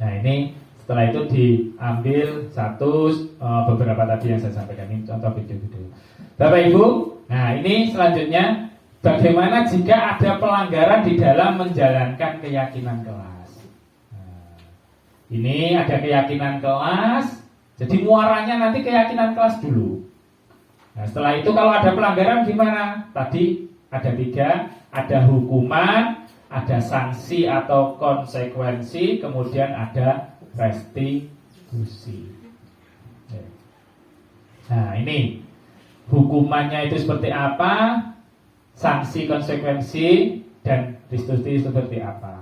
Nah, ini setelah itu diambil beberapa tadi yang saya sampaikan, ini contoh video-video. Bapak Ibu, nah ini selanjutnya bagaimana jika ada pelanggaran di dalam menjalankan keyakinan kelas. Nah, ini ada keyakinan kelas, jadi muaranya nanti keyakinan kelas dulu. Nah, setelah itu kalau ada pelanggaran gimana? Tadi ada 3, ada hukuman, ada sanksi atau konsekuensi, kemudian ada restitusi. Nah, ini hukumannya itu seperti apa? sanksi, konsekuensi, dan restitusi seperti apa.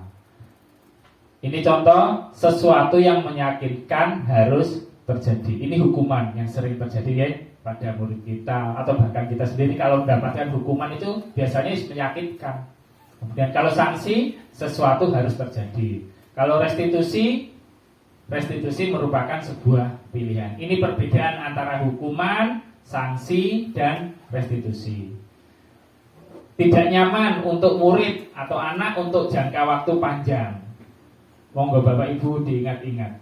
Ini contoh sesuatu yang menyakitkan harus terjadi. Ini hukuman yang sering terjadi ya pada murid kita atau bahkan kita sendiri kalau mendapatkan hukuman itu biasanya menyakitkan. Kemudian kalau sanksi, sesuatu harus terjadi. Kalau restitusi merupakan sebuah pilihan. Ini perbedaan antara hukuman, sanksi, dan restitusi. Tidak nyaman untuk murid atau anak untuk jangka waktu panjang. Monggo Bapak Ibu diingat-ingat.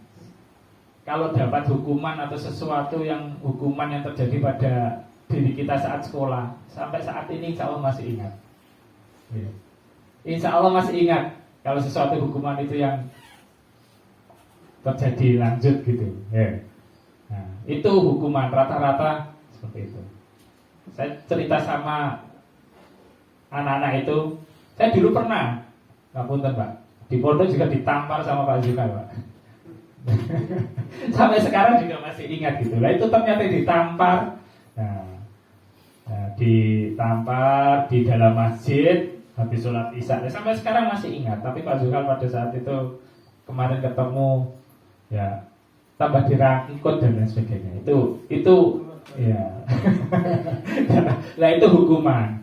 Kalau dapat hukuman atau sesuatu yang hukuman yang terjadi pada diri kita saat sekolah, sampai saat ini insya Allah masih ingat. Insya Allah masih ingat kalau sesuatu hukuman itu yang terjadi lanjut gitu. Nah, itu hukuman rata-rata seperti itu. Saya cerita sama anak-anak itu, saya dulu pernah, ngapunten Pak, di pondok juga ditampar sama Pak Zulkar Pak. Sampai sekarang juga masih ingat gitu. Lah itu ternyata ditampar. Ditampar di dalam masjid habis sholat isya. Sampai sekarang masih ingat. Tapi Pak Zulkar pada saat itu kemarin ketemu ya tambah dirangkut dan lain sebagainya. Itu ya. Lah itu hukuman.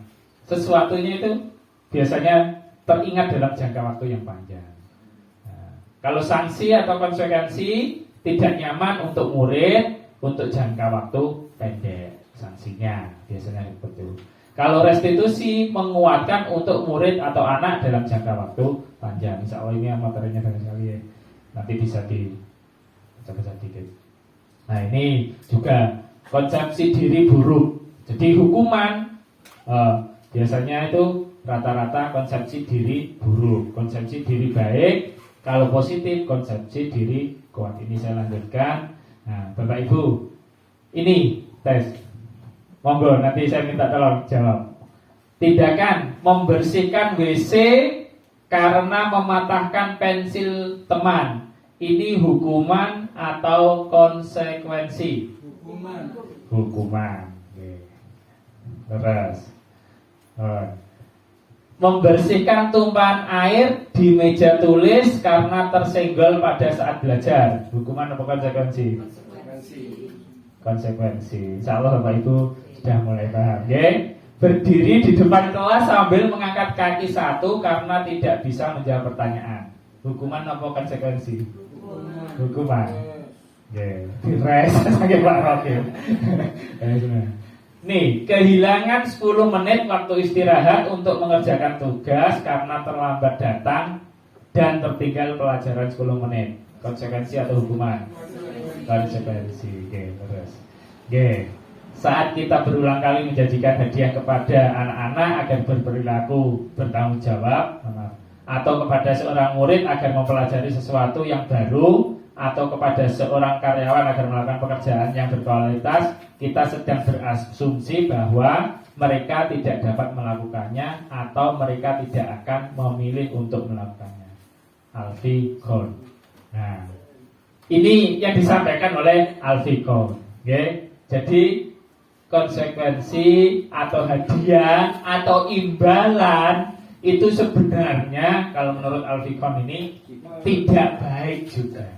Sesuatunya itu biasanya teringat dalam jangka waktu yang panjang. Nah, kalau sanksi atau konsekuensi tidak nyaman untuk murid untuk jangka waktu pendek sanksinya biasanya begitu. Kalau restitusi menguatkan untuk murid atau anak dalam jangka waktu panjang. Insya Allah ini materinya banyak sekali ya. Nanti bisa dibaca dikit. Nah ini juga konsepsi diri buruk. Jadi hukuman biasanya itu rata-rata konsepsi diri buruk, konsepsi diri baik. Kalau positif konsepsi diri kuat. Ini saya lanjutkan. Nah, Bapak Ibu, ini tes. Monggo nanti saya minta tolong jawab. Tindakan membersihkan WC karena mematahkan pensil teman. Ini hukuman atau konsekuensi? Hukuman. Terus membersihkan tumpahan air di meja tulis karena tersenggol pada saat belajar. Hukuman atau konsekuensi? Konsekuensi. Insya Allah Bapak Ibu sudah mulai paham. Berdiri di depan kelas sambil mengangkat kaki satu karena tidak bisa menjawab pertanyaan. Hukuman atau konsekuensi? Hukuman. Dires sakit Pak Rokim. Nih, kehilangan 10 menit waktu istirahat untuk mengerjakan tugas karena terlambat datang dan tertinggal pelajaran 10 menit. Konsekuensi atau hukuman? Konsekuensi. Terus. Saat kita berulang kali menjanjikan hadiah kepada anak-anak agar berperilaku bertanggung jawab, atau kepada seorang murid agar mempelajari sesuatu yang baru, atau kepada seorang karyawan agar melakukan pekerjaan yang berkualitas, kita sedang berasumsi bahwa mereka tidak dapat melakukannya atau mereka tidak akan memilih untuk melakukannya. Alfie Kohn. Nah, ini yang disampaikan oleh Alfie Kohn. Jadi konsekuensi atau hadiah atau imbalan itu sebenarnya kalau menurut Alfie Kohn ini tidak baik juga.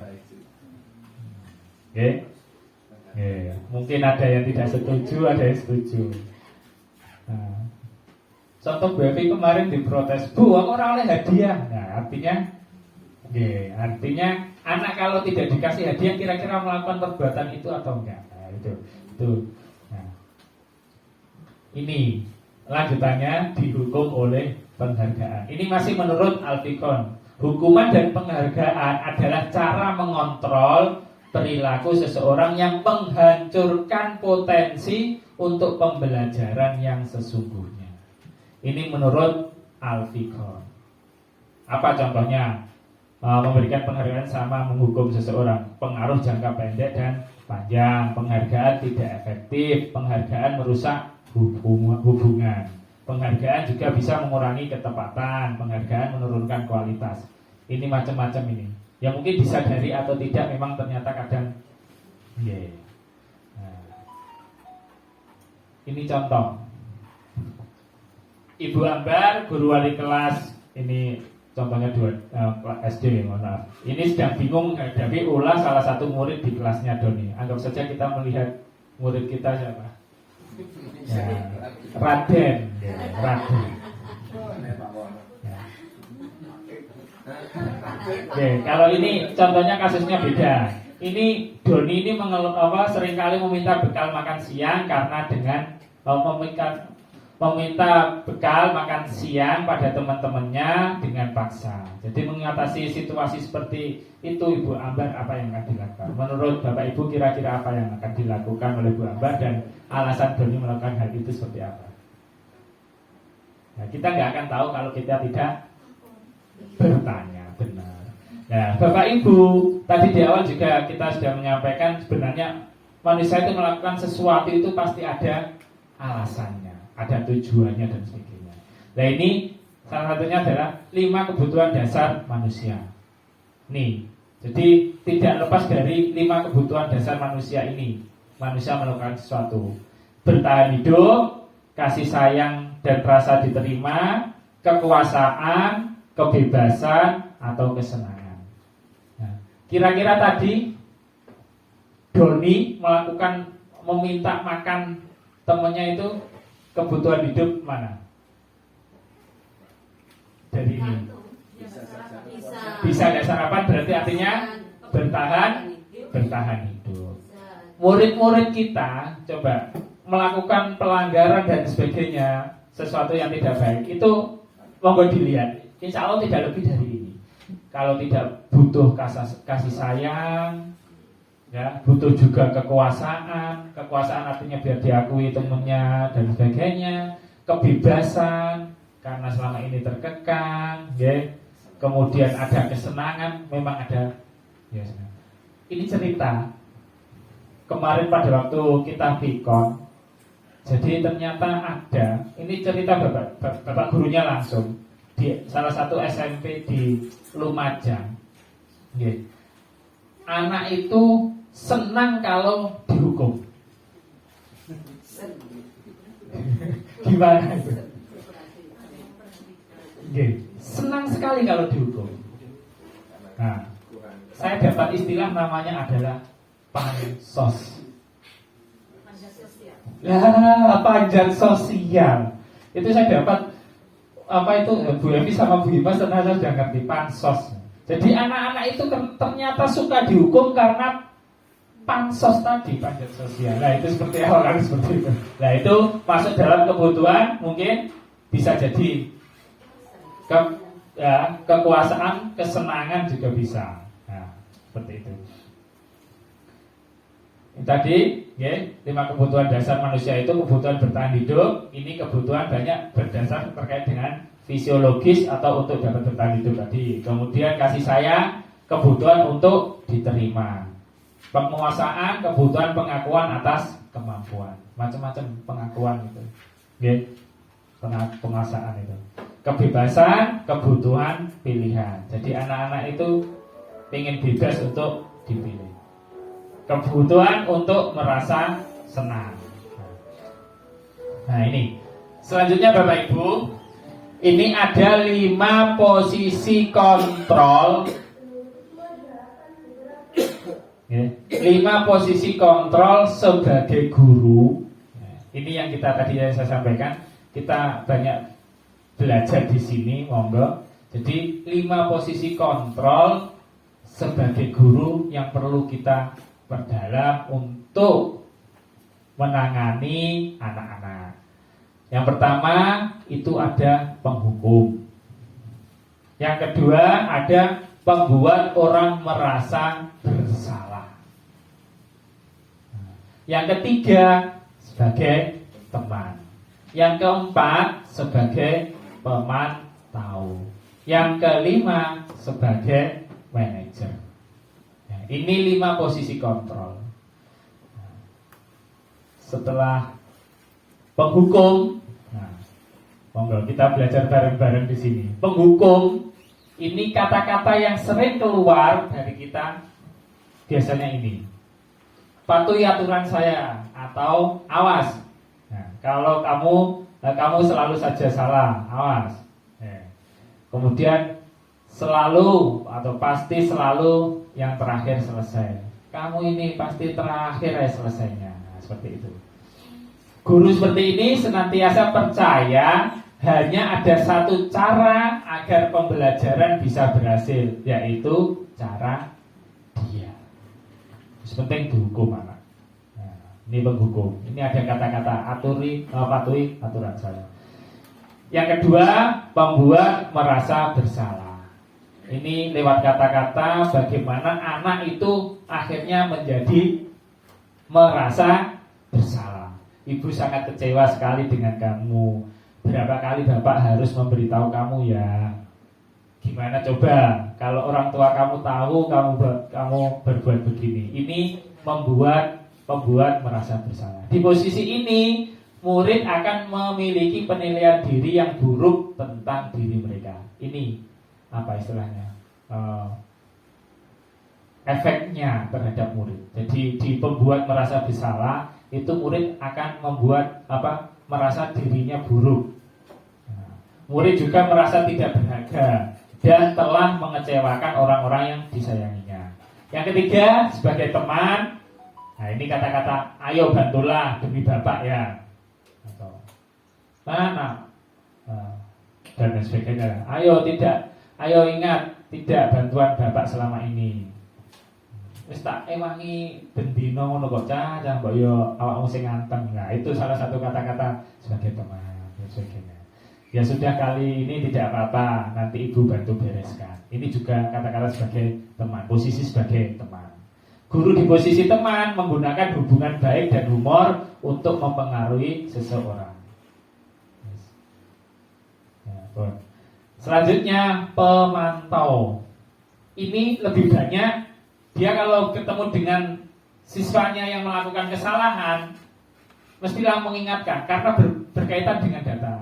Mungkin ada yang tidak setuju, ada yang setuju. Nah, contoh BFI kemarin diprotes, Bu, aku orang oleh hadiah. Nah, artinya anak kalau tidak dikasih hadiah kira-kira melakukan perbuatan itu atau enggak? Nah, itu. Nah, ini lanjutannya dihukum oleh penghargaan. Ini masih menurut Alfie Kohn. Hukuman dan penghargaan adalah cara mengontrol perilaku seseorang yang menghancurkan potensi untuk pembelajaran yang sesungguhnya. Ini menurut Alfie Kohn. Apa contohnya? Memberikan penghargaan sama menghukum seseorang. Pengaruh jangka pendek dan panjang. Penghargaan tidak efektif. Penghargaan merusak hubungan. Penghargaan juga bisa mengurangi ketepatan. Penghargaan menurunkan kualitas. Ini macam-macam ini. Ya mungkin disadari atau tidak memang ternyata kadang Nah, ini contoh. Ibu Ambar, guru wali kelas, ini contohnya SD, mohon maaf. Ini sedang bingung menghadapi ulah salah satu murid di kelasnya Doni. Anggap saja kita melihat murid kita siapa? Ya, Raden. Ya, Raden. Ya. Oke, kalau ini contohnya kasusnya beda. Ini Doni ini seringkali meminta bekal makan siang karena dengan meminta bekal makan siang pada teman-temannya dengan paksa. Jadi mengatasi situasi seperti itu, Ibu Ambar, apa yang akan dilakukan? Menurut Bapak Ibu, kira-kira apa yang akan dilakukan oleh Ibu Ambar dan alasan Doni melakukan hal itu seperti apa? Nah, kita nggak akan tahu kalau kita tidak bertanya, benar. Nah, Bapak Ibu, tadi di awal juga kita sudah menyampaikan sebenarnya manusia itu melakukan sesuatu itu pasti ada alasannya, ada tujuannya dan sebagainya. Nah, ini salah satunya adalah 5 kebutuhan dasar manusia. Nih, jadi tidak lepas dari 5 kebutuhan dasar manusia ini. Manusia melakukan sesuatu: bertahan hidup, kasih sayang dan rasa diterima, kekuasaan, kebebasan, atau kesenangan. Nah, kira-kira tadi Doni meminta makan temannya itu kebutuhan hidup mana? Dari ini. Bisa gak sarapan, berarti artinya bertahan hidup. Murid-murid kita coba melakukan pelanggaran dan sebagainya, sesuatu yang tidak baik, itu monggo dilihat. Insya Allah tidak lebih dari ini. Kalau tidak butuh kasih sayang, ya, butuh juga kekuasaan. Kekuasaan artinya biar diakui temennya dan sebagainya. Kebebasan karena selama ini terkekang, ya. Kemudian ada kesenangan, memang ada. Ya, ini cerita kemarin pada waktu kita pikon. Jadi ternyata ada. Ini cerita bapak gurunya langsung di salah satu SMP di Lumajang. Ya. Anak itu senang kalau dihukum. Gimana itu? Senang sekali kalau dihukum. Nah, saya dapat istilah namanya adalah pansos. Ya, panjang sosial. Itu saya dapat Bu Emi sama Bu Imas ternyata sudah ngerti pansos. Jadi anak-anak itu ternyata suka dihukum karena pansos tadi, panjang sosial. Nah, itu seperti orang seperti itu. Nah, itu masuk dalam kebutuhan, mungkin bisa jadi kekuasaan, kesenangan juga bisa. Nah, seperti itu. Tadi, ya, 5 kebutuhan dasar manusia itu kebutuhan bertahan hidup. Ini kebutuhan banyak berdasar terkait dengan fisiologis atau untuk dapat bertahan hidup tadi. Kemudian kasih sayang, kebutuhan untuk diterima. Penguasaan, kebutuhan pengakuan atas kemampuan. Macam-macam pengakuan itu. Ya, penguasaan itu. Kebebasan, kebutuhan pilihan. Jadi anak-anak itu ingin bebas untuk dipilih. Kebutuhan untuk merasa senang. Nah, ini selanjutnya Bapak Ibu, ini ada 5 posisi kontrol. 5 posisi kontrol sebagai guru. Ini yang tadi saya sampaikan. Kita banyak belajar di sini, monggo. Jadi 5 posisi kontrol sebagai guru yang perlu kita perdalam untuk menangani anak-anak. Yang pertama itu ada penghukum. Yang kedua ada membuat orang merasa bersalah. Yang ketiga sebagai teman. Yang keempat sebagai pemantau. Yang kelima sebagai manajer. Ini 5 posisi kontrol. Setelah penghukum, nah, monggo kita belajar bareng-bareng di sini. Penghukum, ini kata-kata yang sering keluar dari kita biasanya ini. Patuhi aturan saya atau awas. Nah, kalau kamu kamu selalu saja salah, awas. Kemudian selalu atau pasti selalu yang terakhir selesai. Kamu ini pasti terakhir selesainya. Nah, seperti itu. Guru seperti ini senantiasa percaya hanya ada satu cara agar pembelajaran bisa berhasil, yaitu cara dia. Penting dihukum anak. Nah, ini penghukum. Ini ada kata-kata patuhi aturan saya. Yang kedua, membuat merasa bersalah. Ini lewat kata-kata bagaimana anak itu akhirnya menjadi merasa bersalah. Ibu sangat kecewa sekali dengan kamu. Berapa kali bapak harus memberitahu kamu ya. Gimana coba kalau orang tua kamu tahu kamu berbuat begini. Ini membuat merasa bersalah. Di posisi ini murid akan memiliki penilaian diri yang buruk tentang diri mereka. Ini apa istilahnya? Efeknya terhadap murid. Jadi di pembuat merasa bersalah itu murid akan membuat merasa dirinya buruk. Nah, murid juga merasa tidak berharga dan telah mengecewakan orang-orang yang disayanginya. Yang ketiga, sebagai teman, nah ini kata-kata ayo bantulah demi bapak ya. Atau mana dan sebagainya. Ayo ingat tidak bantuan bapak selama ini. Wis tak ewangi bendino ngono kok cah mbok yo awakmu sing nganteng. Nah, itu salah satu kata-kata sebagai teman dan sebagainya. Ya sudah kali ini tidak apa-apa, nanti ibu bantu bereskan. Ini juga kata-kata sebagai teman, posisi sebagai teman. Guru di posisi teman menggunakan hubungan baik dan humor untuk mempengaruhi seseorang. Ya, selanjutnya pemantau. Ini lebih banyak dia kalau ketemu dengan siswanya yang melakukan kesalahan, mestilah mengingatkan karena berkaitan dengan data.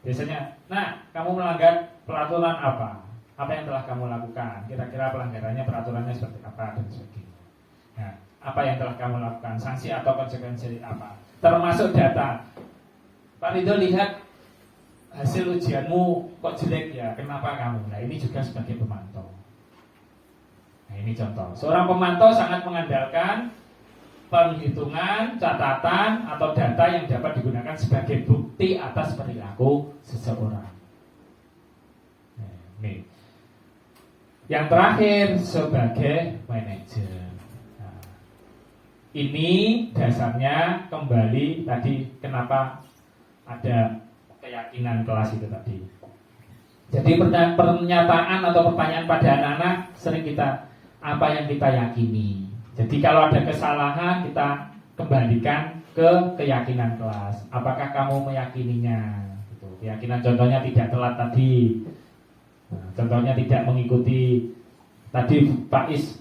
Biasanya, nah kamu melanggar peraturan apa? Apa yang telah kamu lakukan? Kira-kira pelanggarannya peraturannya seperti apa dan sebagainya. Nah, apa yang telah kamu lakukan? Sanksi atau konsekuensi apa? Termasuk data. Pak Ridho lihat hasil ujianmu kok jelek ya? Kenapa kamu? Nah ini juga sebagai pemantau. Nah ini contoh. Seorang pemantau sangat mengandalkan penghitungan, catatan, atau data yang dapat digunakan sebagai bukti atas perilaku seseorang. Nih. Yang terakhir sebagai manajer. Nah, ini dasarnya kembali tadi kenapa ada keyakinan kelas itu tadi. Jadi pernyataan atau pertanyaan pada anak-anak sering apa yang kita yakini. Jadi kalau ada kesalahan kita kembalikan ke keyakinan kelas. Apakah kamu meyakininya? Gitu. Keyakinan contohnya tidak telat tadi. Nah, contohnya tidak mengikuti tadi Pak Is.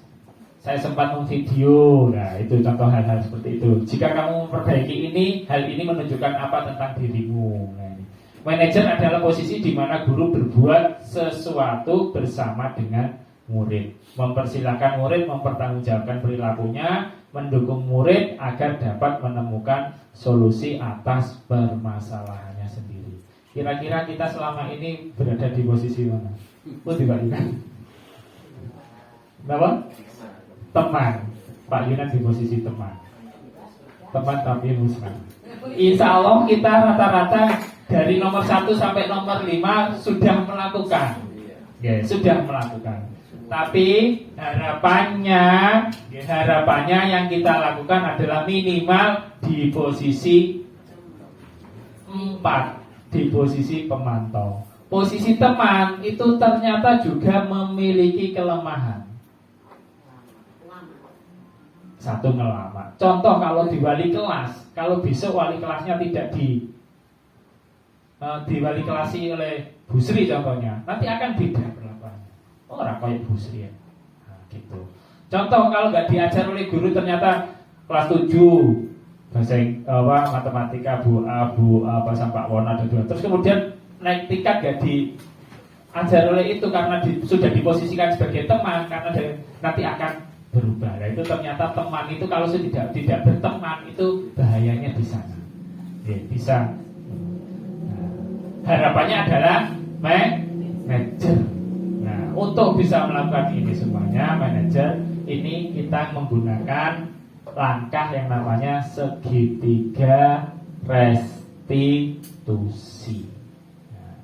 Saya sempat memvideo. Nah itu contoh hal-hal seperti itu. Jika kamu memperbaiki ini, hal ini menunjukkan apa tentang dirimu. Nah, ini. Manajer adalah posisi di mana guru berbuat sesuatu bersama dengan murid, mempersilahkan murid mempertanggungjawabkan perilakunya, mendukung murid agar dapat menemukan solusi atas permasalahannya sendiri. Kira-kira kita selama ini berada di posisi mana? Dibandingkan kenapa? Teman. Pak Yunan di posisi teman. Teman tapi mesra. Insya Allah kita rata-rata dari nomor 1 sampai nomor 5 sudah melakukan. Sudah melakukan. Tapi harapannya yang kita lakukan adalah minimal di posisi 4, di posisi pemantau. Posisi teman itu ternyata juga memiliki kelemahan. Satu, ngelama. Contoh kalau di wali kelas, kalau besok wali kelasnya tidak diwali kelasi oleh Bu Sri contohnya, nanti akan beda perlakuannya. Orang kayak Bu Sri ya. Nah, gitu. Contoh kalau nggak diajar oleh guru ternyata kelas 7 bahasa matematika Bu sampai Pak Wona ada 2. Terus kemudian naik tingkat nggak diajar oleh itu karena sudah diposisikan sebagai teman karena nanti akan berubah. Nah, itu ternyata teman itu kalau tidak berteman itu bahayanya di sana. Ya, bisa. harapannya adalah manajer. Nah, untuk bisa melakukan ini semuanya, manajer ini kita menggunakan langkah yang namanya segitiga restitusi. Nah,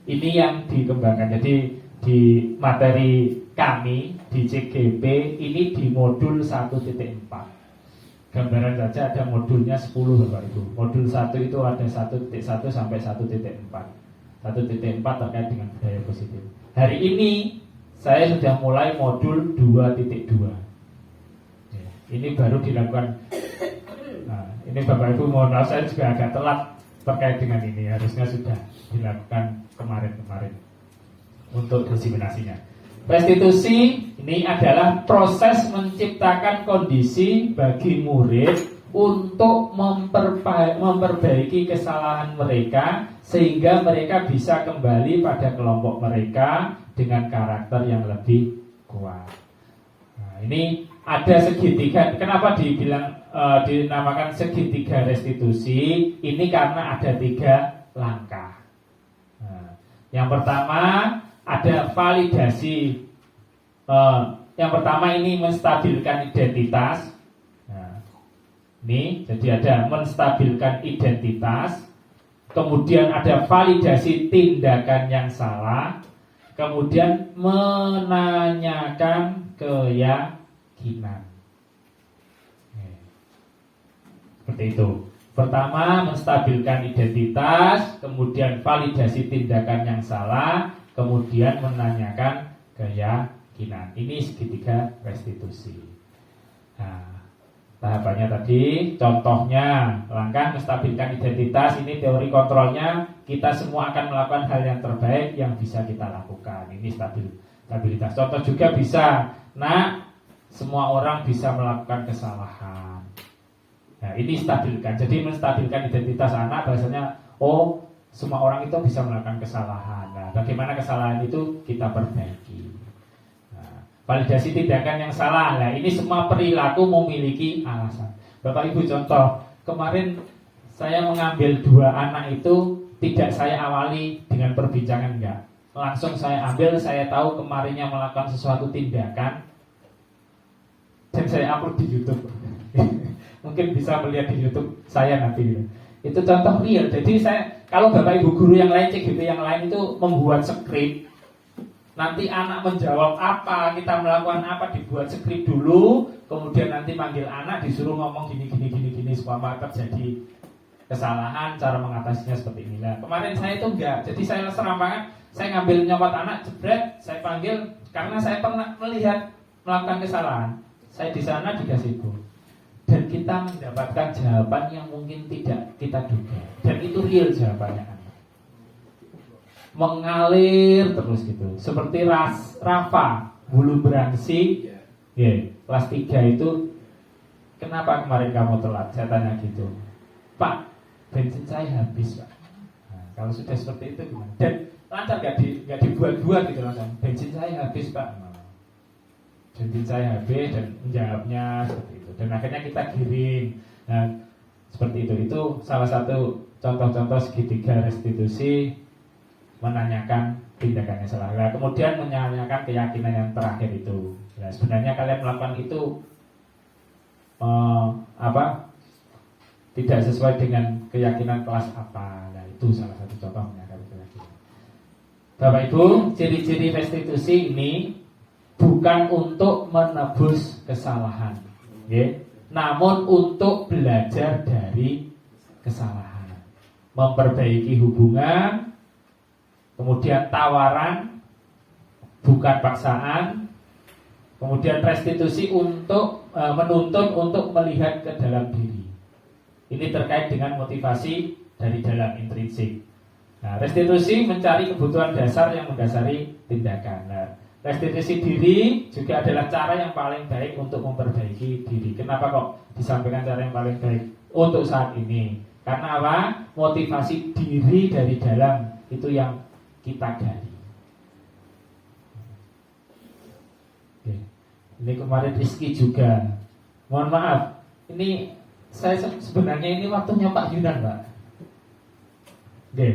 ini yang dikembangkan. Jadi di materi kami di CGP ini di modul 1.4. Gambaran saja ada modulnya 10 Bapak Ibu. Modul 1 itu ada 1.1 sampai 1.4. 1.4 terkait dengan budaya positif. Hari ini saya sudah mulai modul 2.2. Ini baru dilakukan. Nah, ini Bapak Ibu mohon maaf saya juga agak telat terkait dengan ini. Harusnya sudah dilakukan kemarin-kemarin untuk diseminasinya. Restitusi ini adalah proses menciptakan kondisi bagi murid untuk memperbaiki kesalahan mereka sehingga mereka bisa kembali pada kelompok mereka dengan karakter yang lebih kuat. Nah, ini ada segitiga. Kenapa dinamakan segitiga restitusi? Ini karena ada 3 langkah. Nah, yang pertama ada validasi. Yang pertama ini menstabilkan identitas. Nah, ini jadi ada menstabilkan identitas. Kemudian ada validasi tindakan yang salah. Kemudian menanyakan keyakinan. Seperti itu. Pertama menstabilkan identitas, kemudian validasi tindakan yang salah, kemudian menanyakan keyakinan. Ini segitiga restitusi. Nah, tahapannya tadi, contohnya langkah menstabilkan identitas. Ini teori kontrolnya. Kita semua akan melakukan hal yang terbaik yang bisa kita lakukan. Ini stabilitas. Contoh juga bisa, semua orang bisa melakukan kesalahan. Nah, ini stabilkan. Jadi menstabilkan identitas anak bahasanya, semua orang itu bisa melakukan kesalahan. Nah, bagaimana kesalahan itu kita perbaiki. Nah, validasi tindakan yang salah. Nah, ini semua perilaku memiliki alasan. Bapak Ibu contoh, kemarin saya mengambil 2 anak itu tidak saya awali dengan perbincangan enggak. Langsung saya ambil, saya tahu kemarinnya melakukan sesuatu tindakan dan saya upload di YouTube. Mungkin bisa melihat di YouTube saya nanti. Itu contoh real. Jadi kalau Bapak Ibu guru yang lain, CGP yang lain itu membuat skrip. Nanti anak menjawab apa, kita melakukan apa, dibuat skrip dulu. Kemudian nanti manggil anak, disuruh ngomong gini supaya terjadi kesalahan, cara mengatasinya seperti inilah. Kemarin saya itu enggak. Jadi saya serampangan, saya ngambil nyopot anak, jebret, saya panggil karena saya pernah melihat melakukan kesalahan. Saya di sana dikasih buku. Dan kita mendapatkan jawaban yang mungkin tidak kita duga. Dan itu real jawabannya. Mengalir terus gitu. Seperti Rafa, bulu berangsi. Kelas 3 itu, kenapa kemarin kamu telat? Saya tanya gitu. Pak, bensin saya habis Pak. Nah, kalau sudah seperti itu gimana? Dan lancar gak dibuat-buat gitu langsung. Bensin saya habis Pak. Bensin saya habis dan menjawabnya seperti itu. Dan akhirnya kita giring. Nah, seperti itu. Itu salah satu contoh-contoh segitiga restitusi, menanyakan tindakannya salah. Nah, kemudian menanyakan keyakinan yang terakhir itu. Nah, sebenarnya kalian melakukan itu tidak sesuai dengan keyakinan kelas apa. Nah, itu salah satu contoh menanyakan keyakinan. Bapak Ibu, ciri-ciri restitusi ini bukan untuk menebus kesalahan. Namun untuk belajar dari kesalahan, memperbaiki hubungan, kemudian tawaran, bukan paksaan, kemudian restitusi untuk menuntun untuk melihat ke dalam diri. Ini terkait dengan motivasi dari dalam intrinsik. Nah, restitusi mencari kebutuhan dasar yang mendasari tindakan. Nah, restitusi diri juga adalah cara yang paling baik untuk memperbaiki diri. Kenapa kok disampaikan cara yang paling baik untuk saat ini? Karena apa? Motivasi diri dari dalam itu yang kita gali. Oke. Ini kemarin Rizky juga. Mohon maaf, ini saya sebenarnya ini waktunya Pak Yunan Pak. Oke.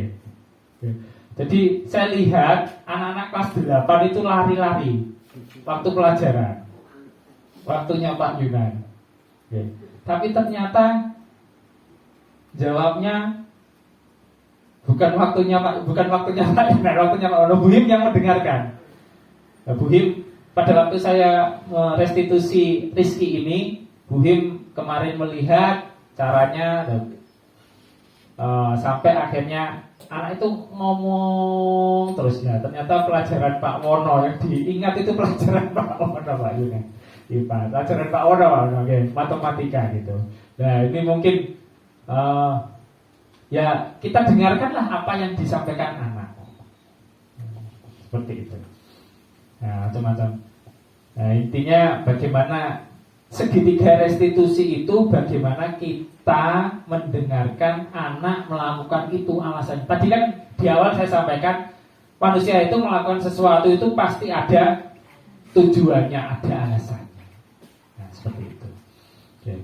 Oke. Jadi saya lihat anak-anak kelas 8 itu lari-lari waktu pelajaran. Waktunya Pak Yunan. Oke. Tapi ternyata jawabnya bukan waktunya Pak Yunan, waktunya Pak Wono. Bu Him yang mendengarkan. Bu Him pada waktu saya restitusi Rizky ini, Bu Him kemarin melihat caranya sampai akhirnya anak itu ngomong terus ya. Ternyata pelajaran Pak Wono yang diingat itu pelajaran Pak Wono Pak Yunan. IPA, pelajaran Pak Wono, oke, matematika gitu. Nah ini mungkin ya kita dengarkanlah apa yang disampaikan anak. Seperti itu. Nah macam-macam. Nah intinya bagaimana segitiga restitusi itu, bagaimana kita mendengarkan anak melakukan itu alasannya. Tadi kan di awal saya sampaikan manusia itu melakukan sesuatu itu pasti ada tujuannya, ada alasannya. Nah seperti itu. Oke.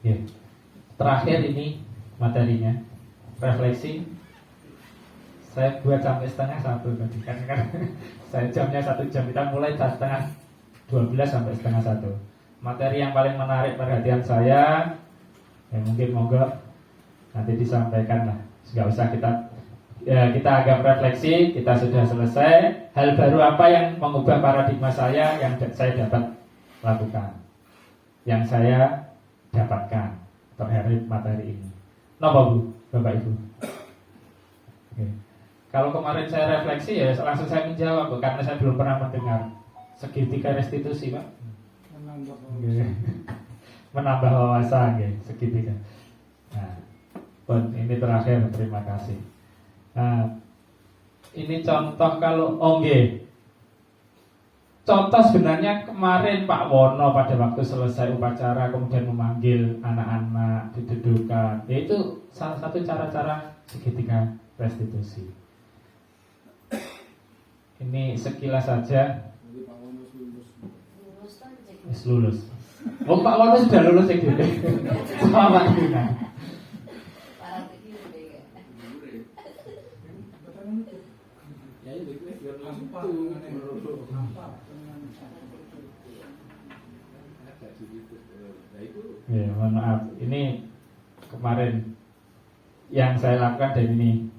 Oke. Terakhir ini materinya refleksi. Saya buat sampai 1:30 tadi kan saya jamnya 1 jam, kita mulai 11:30 sampai 11:30. Materi yang paling menarik perhatian saya, ya mungkin monggo nanti disampaikan lah. Nggak usah kita agak refleksi, kita sudah selesai. Hal baru apa yang mengubah paradigma saya yang saya dapat lakukan, yang saya dapatkan terhadap materi ini. Napa Bu, Bapak Ibu? Oke. Kalau kemarin saya refleksi ya langsung saya menjawab, karena saya belum pernah mendengar segitiga restitusi, Pak. Menambah wawasan, segitiga. Nah, pun ini terakhir, terima kasih. Nah, ini contoh kalau contoh sebenarnya kemarin Pak Wono pada waktu selesai upacara kemudian memanggil anak-anak didudukkan. Itu salah satu cara-cara segitiga restitusi. Ini sekilas saja. Lulus. Oh Pak Wono sudah lulus ya gitu. Sama Pak Dina. Ya, mohon maaf. Ini kemarin yang saya lakukan dan ini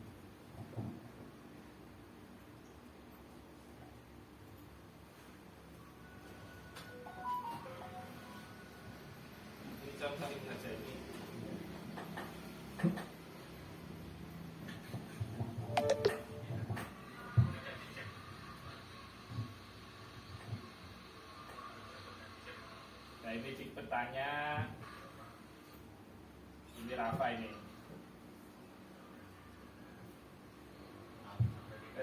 Nah ini bertanya, ini Rafa ini.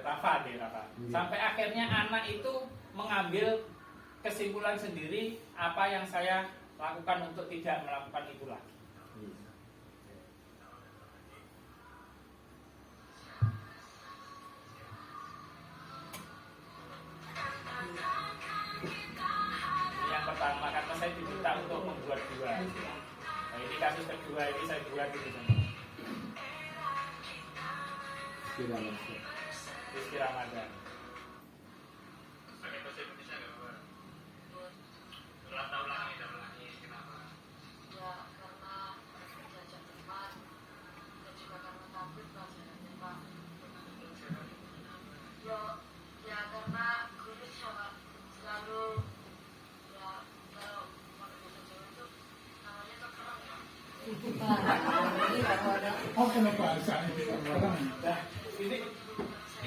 Rafa. Sampai akhirnya anak itu mengambil kesimpulan sendiri apa yang saya lakukan untuk tidak melakukan itu lagi. Pertama karena saya diminta untuk membuat 2. Nah ini kasus kedua ini saya buat itu semua. Rizky Ramadan.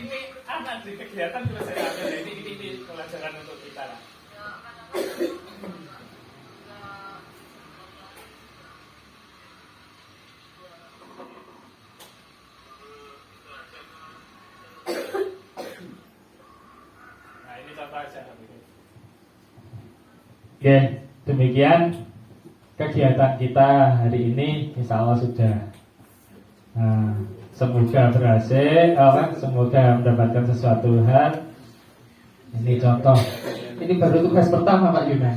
Ini anak di kegiatan terus saya ambil ini pelajaran untuk kita lah. Nah ini contoh aja.
Oke, demikian kegiatan kita hari ini, insya Allah sudah. Nah, semoga berhasil, semoga mendapatkan sesuatu hal. Ini contoh. Ini baru tugas pertama Pak Yunan.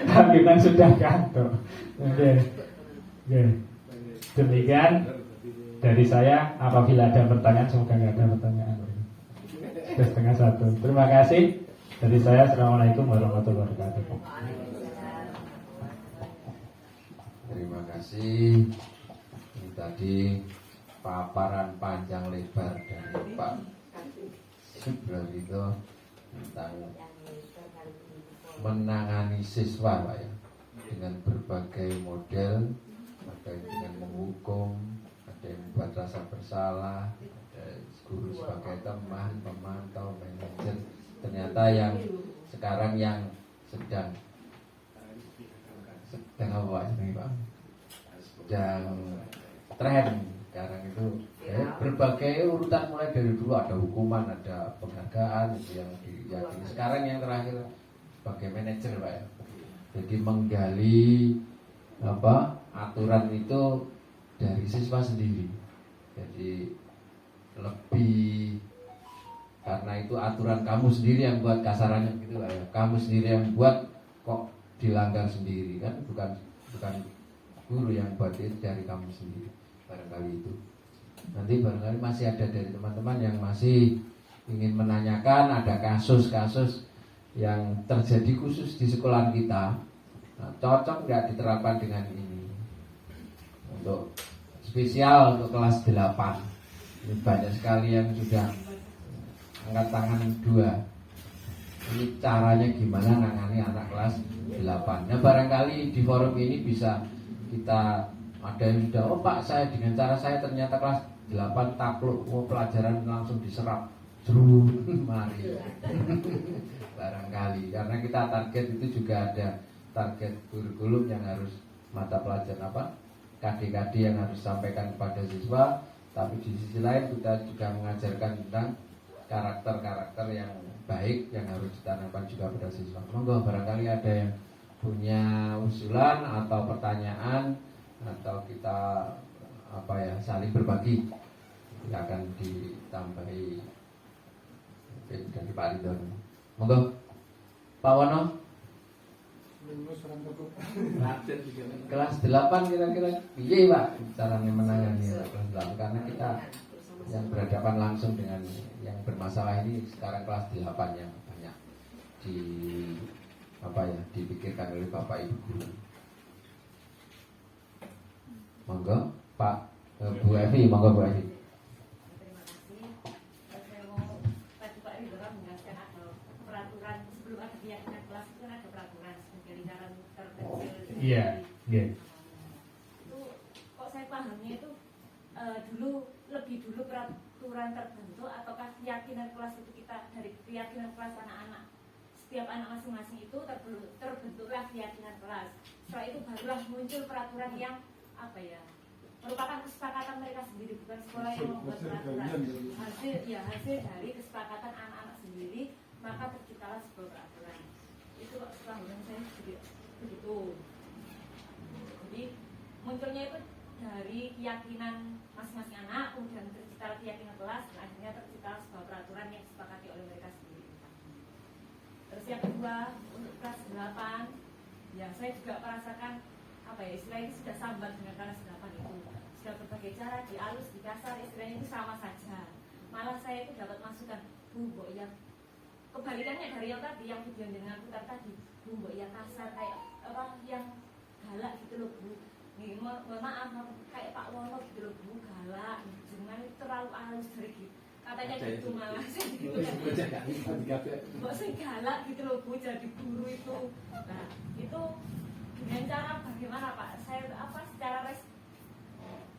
Pak Yunan sudah kantor. Oke. Demikian dari saya. Apabila ada pertanyaan, semoga nggak ada pertanyaan. Sudah setengah 1. Terima kasih dari saya. Assalamualaikum warahmatullahi wabarakatuh.
Terima kasih. Ini tadi paparan panjang lebar dari Pak Subrahito tentang menangani siswa, Pak ya, dengan berbagai model. Ada dengan menghukum, ada yang membuat rasa bersalah, ada guru sebagai teman, pemantau, manajer. Ternyata yang sekarang yang sedang apa Pak? Sedang tren sekarang itu berbagai urutan, mulai dari dulu ada hukuman, ada penghargaan itu yang diyakini. Sekarang yang terakhir sebagai manajer, Pak ya. Jadi menggali aturan itu dari siswa sendiri. Jadi lebih, karena itu aturan kamu sendiri yang buat, kasarannya gitu Pak ya. Kamu sendiri yang buat, kok dilanggar sendiri kan, bukan guru yang buat, itu dari kamu sendiri. Barangkali itu. Nanti barangkali masih ada dari teman-teman yang masih ingin menanyakan, ada kasus-kasus yang terjadi khusus di sekolah kita. Nah, cocok nggak diterapkan dengan ini? Untuk spesial untuk kelas 8. Ini banyak sekali yang sudah angkat tangan 2. Ini caranya gimana nangani anak kelas 8. Nah, barangkali di forum ini bisa kita, ada yang sudah, oh Pak, saya dengan cara saya ternyata kelas 8 takluk, pelajaran langsung diserap. Mari. Barangkali karena kita target itu juga ada target kurikulum yang harus, mata pelajaran KD-KD yang harus disampaikan kepada siswa. Tapi di sisi lain kita juga mengajarkan tentang karakter-karakter yang baik yang harus ditanamkan juga pada siswa. Monggo barangkali ada yang punya usulan atau pertanyaan, atau kita saling berbagi. Akan ditambahi mungkin dari Pak Ridwan. Monggo Pak Wono. Kelas 8 kira-kira piye Pak caranya menangani kelas 8, karena kita yang berhadapan langsung dengan yang bermasalah ini sekarang kelas 8 yang banyak dipikirkan oleh Bapak Ibu guru. Monggo Pak Bu Evi, monggo Bu Evi.
Terima kasih. Saya mau tadi Pak Ridwan menjelaskan ada peraturan sebelum ada keyakinan kelas itu ada peraturan dari cara terkecil.
Iya.
Itu kok saya pahamnya itu lebih dulu peraturan terbentuk, ataukah keyakinan kelas itu kita dari keyakinan kelas anak-anak, setiap anak masing-masing itu terbentuklah keyakinan kelas. Setelah itu barulah muncul peraturan yang merupakan kesepakatan mereka sendiri, bukan sekolah yang membuat peraturan. Hasil dari kesepakatan anak-anak sendiri, maka terciptalah sebuah peraturan. Itu pemahaman saya begitu. Jadi munculnya itu dari keyakinan masing-masing anak, kemudian terciptalah keyakinan kelas, dan akhirnya terciptalah sebuah peraturan yang disepakati oleh mereka sendiri. Terus yang kedua, untuk kelas 8, ya saya juga merasakan istilahnya itu sudah sambat dengan kelas 8 itu. Sudah berbagai cara, dialus, dikasar, istilahnya itu sama saja. Malah saya itu dapat masukan, Bu, mbok yang kebalikannya dari yang tadi, yang video dengan putar tadi, Bu, mbok yang kasar, kayak yang galak gitu loh Bu. Nih, mohon maaf, kayak Pak Wono gitu loh Bu, galak, jangan itu terlalu halus dari gitu. Katanya gitu malah saya gitu kan. Mbok saya galak gitu loh Bu, jadi guru itu. Nah, itu dengan cara bagaimana Pak? Saya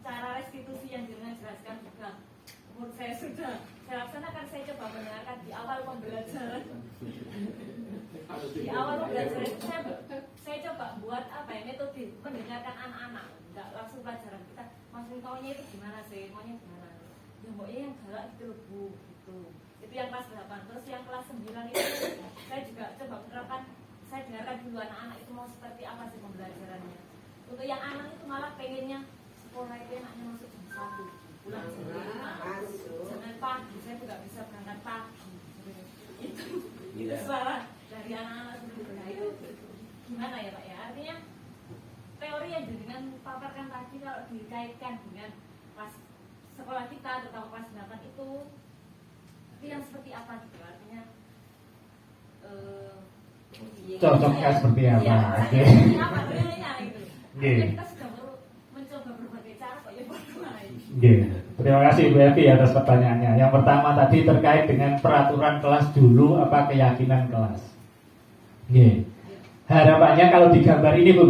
cara restitusi yang dengan jelaskan juga. Menurut saya sudah saya laksanakan, saya coba mendengarkan di awal pembelajaran. Di awal pembelajaran itu saya coba buat metode mendengarkan anak-anak, nggak langsung pelajaran kita. Maksud maunya itu gimana sih? Maunya gimana? Ya maunya yang galak gitu loh Bu, gitu. Itu yang kelas 8. Terus yang kelas 9 itu saya juga coba menerapkan. Saya dengarkan dulu anak-anak itu mau seperti apa sih pembelajarannya. Untuk yang anak itu malah pengennya sekolah itu enaknya masuk jam 1, pulang jam 5. Jangan pagi, saya juga bisa berangkat pagi. Itu suara dari anak-anak sendiri. Nah itu gimana ya Pak ya? Artinya teori yang dengan paparkan tadi kalau dikaitkan dengan kelas sekolah kita terutama kelas 8 itu yang seperti apa gitu artinya
Cocoknya seperti apa?
Iya,
Oke.
seperti apa realnya gitu.
Oke.
Artinya kita sudah mencoba berbagai cara kok ya bagaimana ini.
Oke. Terima kasih Bu Evi atas pertanyaannya. Yang pertama tadi terkait dengan peraturan kelas dulu apa keyakinan kelas. Oke. Harapannya kalau di gambar ini Bu,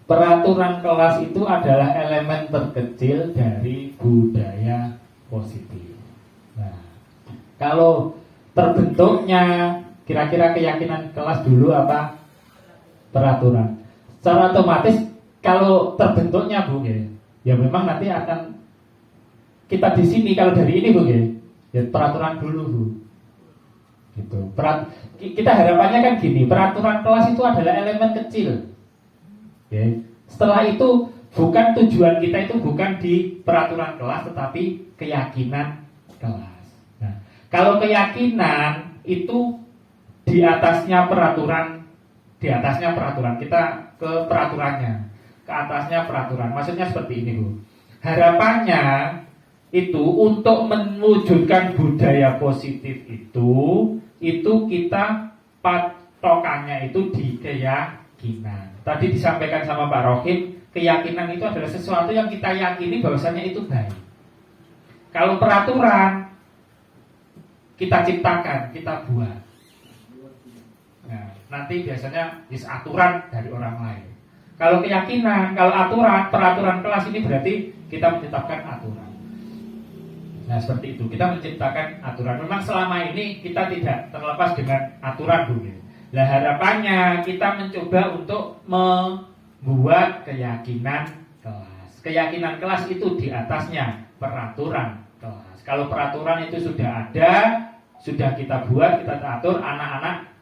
peraturan kelas itu adalah elemen terkecil dari budaya positif. Nah, kalau terbentuknya kira-kira keyakinan kelas dulu apa peraturan. Secara otomatis kalau terbentuknya Bu, ya memang nanti akan kita di sini kalau dari ini Bu, ya peraturan dulu Bu. Gitu. Kita harapannya kan gini, peraturan kelas itu adalah elemen kecil. Setelah itu bukan tujuan kita itu bukan di peraturan kelas tetapi keyakinan kelas. Nah, kalau keyakinan itu di atasnya peraturan kita ke peraturannya, ke atasnya peraturan. Maksudnya seperti ini Bu. Harapannya itu untuk mewujudkan budaya positif itu kita patokannya itu di keyakinan. Tadi disampaikan sama Pak Rohim, keyakinan itu adalah sesuatu yang kita yakini bahwasanya itu baik. Kalau peraturan kita ciptakan, kita buat. Nah, nanti biasanya aturan dari orang lain. Kalau keyakinan, kalau aturan, peraturan kelas ini berarti kita menciptakan aturan. Nah, seperti itu, kita menciptakan aturan. Memang selama ini kita tidak terlepas dengan aturan Bu. Nah, harapannya kita mencoba untuk membuat keyakinan kelas. Keyakinan kelas itu di atasnya peraturan kelas. Kalau peraturan itu sudah ada, sudah kita buat, kita atur, anak-anak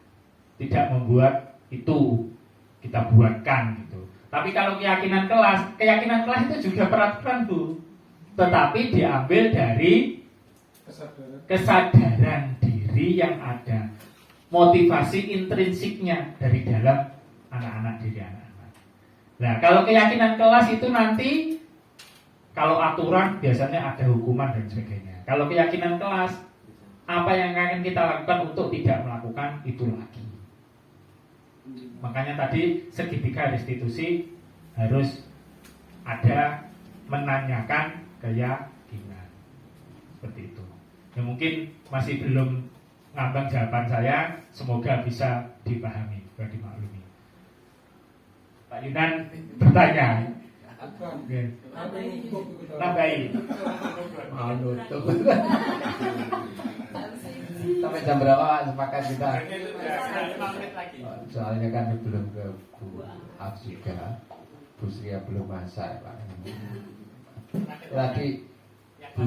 tidak membuat itu, kita buatkan gitu. Tapi kalau keyakinan kelas itu juga peraturan Bu, tetapi diambil dari kesadaran diri yang ada, motivasi intrinsiknya dari dalam anak-anak diri anak-anak. Nah, kalau keyakinan kelas itu nanti, kalau aturan biasanya ada hukuman dan sebagainya. Kalau keyakinan kelas, apa yang akan kita lakukan untuk tidak melakukan itu lagi. Makanya tadi segitiga restitusi harus ada menanyakan keyakinan. Seperti itu. Ya mungkin masih belum ngambang jawaban saya, semoga bisa dipahami dan dimaklumi. Pak Yunan bertanya. Nambahi.
Tutup. Sampai jam berapa sepakat kita? Soalnya kan belum ke Bu Afsika, Bu Sria belum masak Pak. Tadi Bu,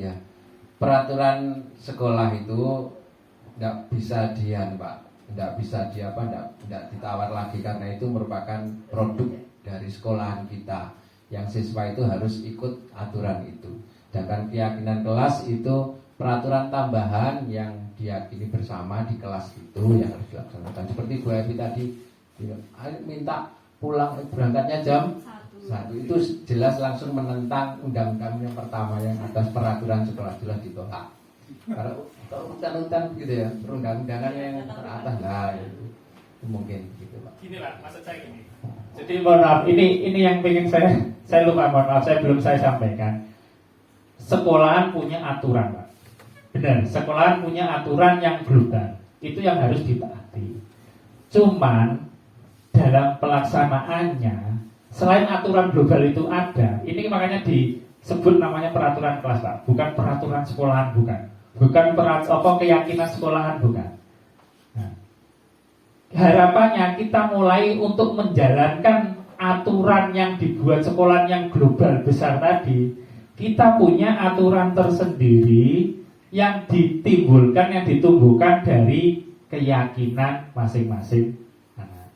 ya peraturan sekolah itu tidak bisa Pak, tidak bisa tidak ditawar lagi karena itu merupakan produk dari sekolahan kita. Yang siswa itu harus ikut aturan itu. Sedangkan keyakinan kelas itu peraturan tambahan yang diyakini bersama di kelas itu yang harus dilaksanakan. Seperti Bu Evi tadi minta pulang berangkatnya jam 1. Itu jelas langsung menentang undang-undang yang pertama yang atas peraturan sekolah, jelas ditolak. Karena urutan-urutan gitu ya, perundang-undangan yang teratas lah itu mungkin gitu Pak.
Gini Pak, maksud saya gini.
Jadi mohon maaf, ini yang pengen saya lupa, mohon maaf, belum saya sampaikan. Sekolahan punya aturan Pak. Benar, sekolahan punya aturan yang brutal. Itu yang harus ditaati. Cuman dalam pelaksanaannya, selain aturan global itu ada, ini makanya disebut namanya peraturan kelas Pak. Bukan peraturan sekolahan, bukan keyakinan sekolahan, bukan. Nah, harapannya kita mulai untuk menjalankan aturan yang dibuat sekolahan yang global besar tadi. Kita punya aturan tersendiri yang ditimbulkan, yang ditumbuhkan dari keyakinan masing-masing anak.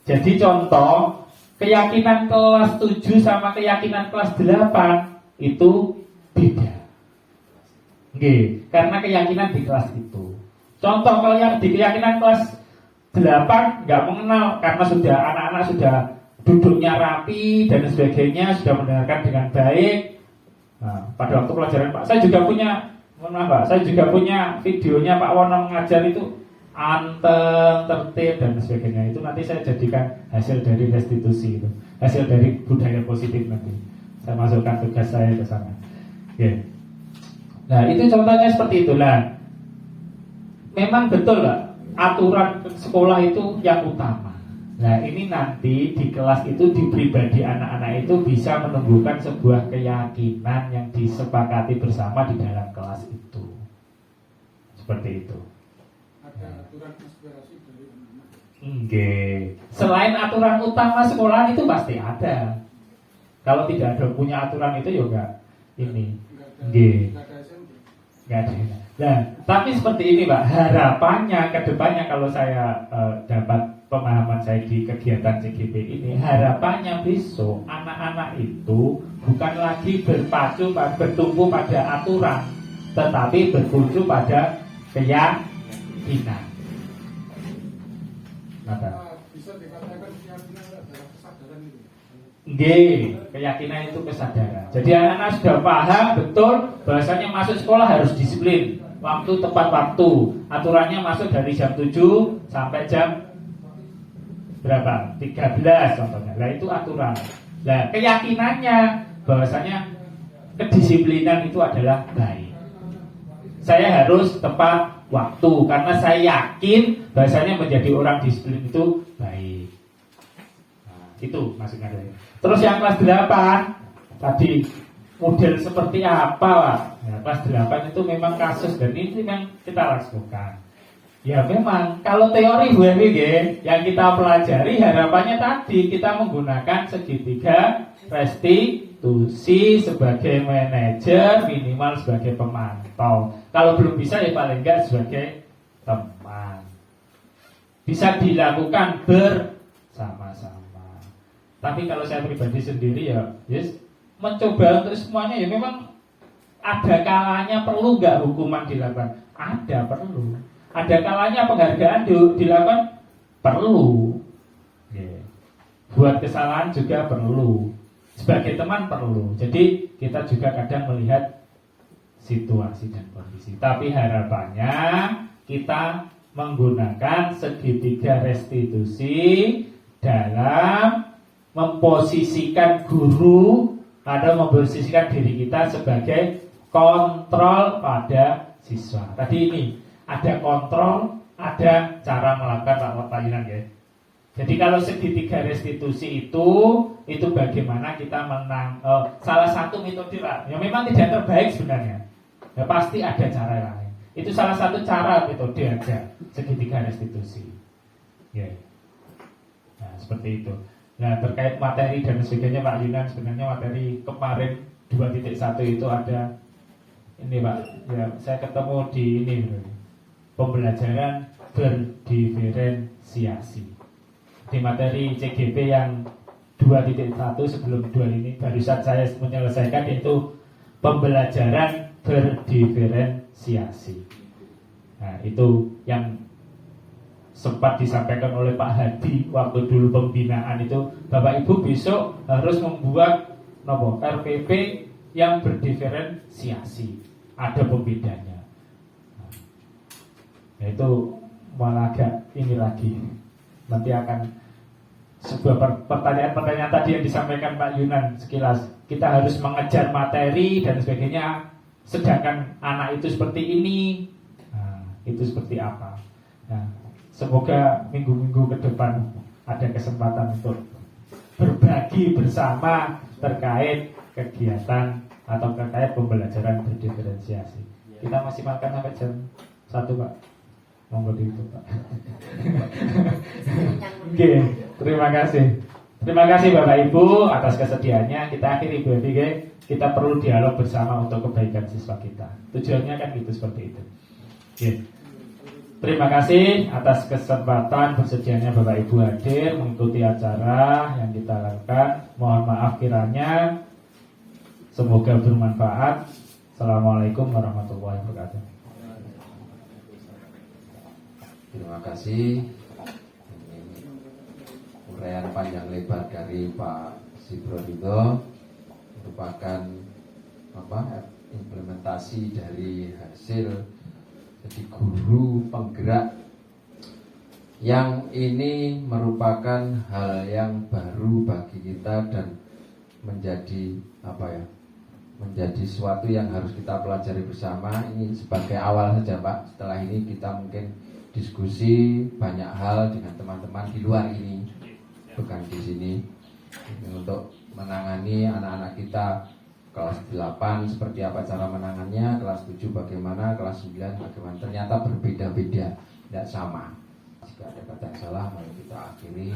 Jadi contoh, keyakinan kelas 7 sama keyakinan kelas 8 itu beda. Karena keyakinan di kelas itu. Contoh kalau yang di keyakinan kelas 8 nggak mengenal karena sudah anak-anak sudah duduknya rapi dan sebagainya, sudah mendengarkan dengan baik. Nah, pada waktu pelajaran Pak, saya juga punya, mohon maaf Pak, saya juga punya videonya Pak Wono mengajar itu anteng, tertib dan sebagainya. Itu nanti saya jadikan hasil dari restitusi itu, hasil dari budaya positif nanti. Saya masukkan tugas saya ke sana. Oke. Nah, itu contohnya seperti itulah. Memang betul lah, aturan sekolah itu yang utama. Nah, ini nanti di kelas itu, di pribadi anak-anak itu bisa menumbuhkan sebuah keyakinan yang disepakati bersama di dalam kelas itu. Seperti itu.
Ada aturan aspirasi dari anak-anak.
Selain aturan utama sekolah itu pasti ada. Kalau tidak ada punya aturan itu ya enggak ini.
Enggak ada SMP.
Enggak ada. Nah, tapi seperti ini Pak, harapannya ke depannya kalau saya dapat pemahaman saya di kegiatan CGP ini, harapannya besok anak-anak itu bukan lagi bertumpu pada aturan, tetapi bertumpu pada keyakinan.
Bisa dikatakan keyakinan adalah kesadaran itu.
Keyakinan itu kesadaran. Jadi anak-anak sudah paham betul bahwasanya masuk sekolah harus disiplin, waktu tepat waktu. Aturannya masuk dari jam 7 sampai jam berapa? 13 contohnya. Nah, itu aturan. Nah, keyakinannya bahwasanya kedisiplinan itu adalah baik. Saya harus tepat waktu karena saya yakin bahwasanya menjadi orang disiplin itu baik. Nah, itu maksudnya saya. Terus yang kelas 8 tadi model seperti apa, Pak? Ya, kelas 8 itu memang kasus dan ini yang kita lakukan. Ya memang kalau teori WMG yang kita pelajari harapannya tadi kita menggunakan segitiga restitusi sebagai manajer, minimal sebagai pemantau. Kalau belum bisa ya paling enggak sebagai teman. Bisa dilakukan bersama-sama. Tapi kalau saya pribadi sendiri ya yes, mencoba untuk semuanya ya memang ada kalanya perlu nggak hukuman dilakukan? Ada, perlu. Ada kalanya penghargaan dilakukan, perlu. Buat kesalahan juga perlu. Sebagai teman perlu. Jadi kita juga kadang melihat situasi dan kondisi. Tapi harapannya kita menggunakan segitiga restitusi dalam memposisikan guru atau memposisikan diri kita sebagai kontrol pada siswa. Tadi ini ada kontrol, ada cara melakukan pelayanan ya. Jadi kalau segitiga restitusi itu bagaimana kita salah satu metode lah. Ya memang tidak terbaik sebenarnya. Ya pasti ada cara lain. Itu salah satu cara metode aja segitiga restitusi. Ya. Nah, seperti itu. Nah, terkait materi dan sebagainya Pak Yunan, sebenarnya materi kemarin 2.1 itu ada ini Pak. Ya, saya ketemu di ini pembelajaran berdiferensiasi. Di materi CGP yang 2.1 sebelum 2 ini barusan saya menyelesaikan yaitu pembelajaran berdiferensiasi. Nah, itu yang sempat disampaikan oleh Pak Hadi waktu dulu pembinaan itu, Bapak Ibu besok harus membuat RPP yang berdiferensiasi. Ada pembedanya. Itu malah agak ini lagi. Nanti akan sebuah pertanyaan-pertanyaan tadi yang disampaikan Pak Yunan sekilas. Kita harus mengejar materi dan sebagainya. Sedangkan anak itu seperti ini, nah, itu seperti apa? Nah, semoga minggu-minggu ke depan ada kesempatan untuk berbagi bersama terkait kegiatan atau terkait pembelajaran berdiferensiasi. Kita masih makan sampai jam 1 Pak. Monggo ditutup Pak. Oke, terima kasih. Terima kasih Bapak Ibu atas kesediaannya. Kita akhiri Bu Evi. Kita perlu dialog bersama untuk kebaikan siswa kita. Tujuannya kan gitu, seperti itu. Oke. Terima kasih atas kesempatan bersedianya Bapak Ibu hadir mengikuti acara yang kita lakukan. Mohon maaf kiranya. Semoga bermanfaat. Assalamualaikum warahmatullahi wabarakatuh.
Terima kasih panjang lebar dari Pak Sibrodito merupakan implementasi dari hasil jadi guru penggerak, yang ini merupakan hal yang baru bagi kita dan menjadi menjadi sesuatu yang harus kita pelajari bersama. Ini sebagai awal saja Pak, setelah ini kita mungkin diskusi banyak hal dengan teman-teman di luar ini, bukan di sini, untuk menangani anak-anak kita kelas 8 seperti apa cara menangannya, kelas 7 bagaimana, kelas 9 bagaimana. Ternyata berbeda-beda, tidak sama. Jika ada kata yang salah, mari kita akhiri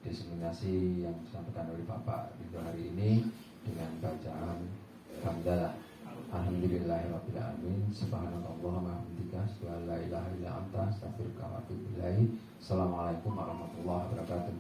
diseminasi yang disampaikan oleh Bapak Ridho hari ini dengan bacaan hamdalah. Alhamdulillahirabbil alamin. Subhanakallahumma wa bihamdika, asyhadu an la ilaha illa anta, astaghfiruka wa atubu ilaik. Assalamualaikum warahmatullahi wabarakatuh.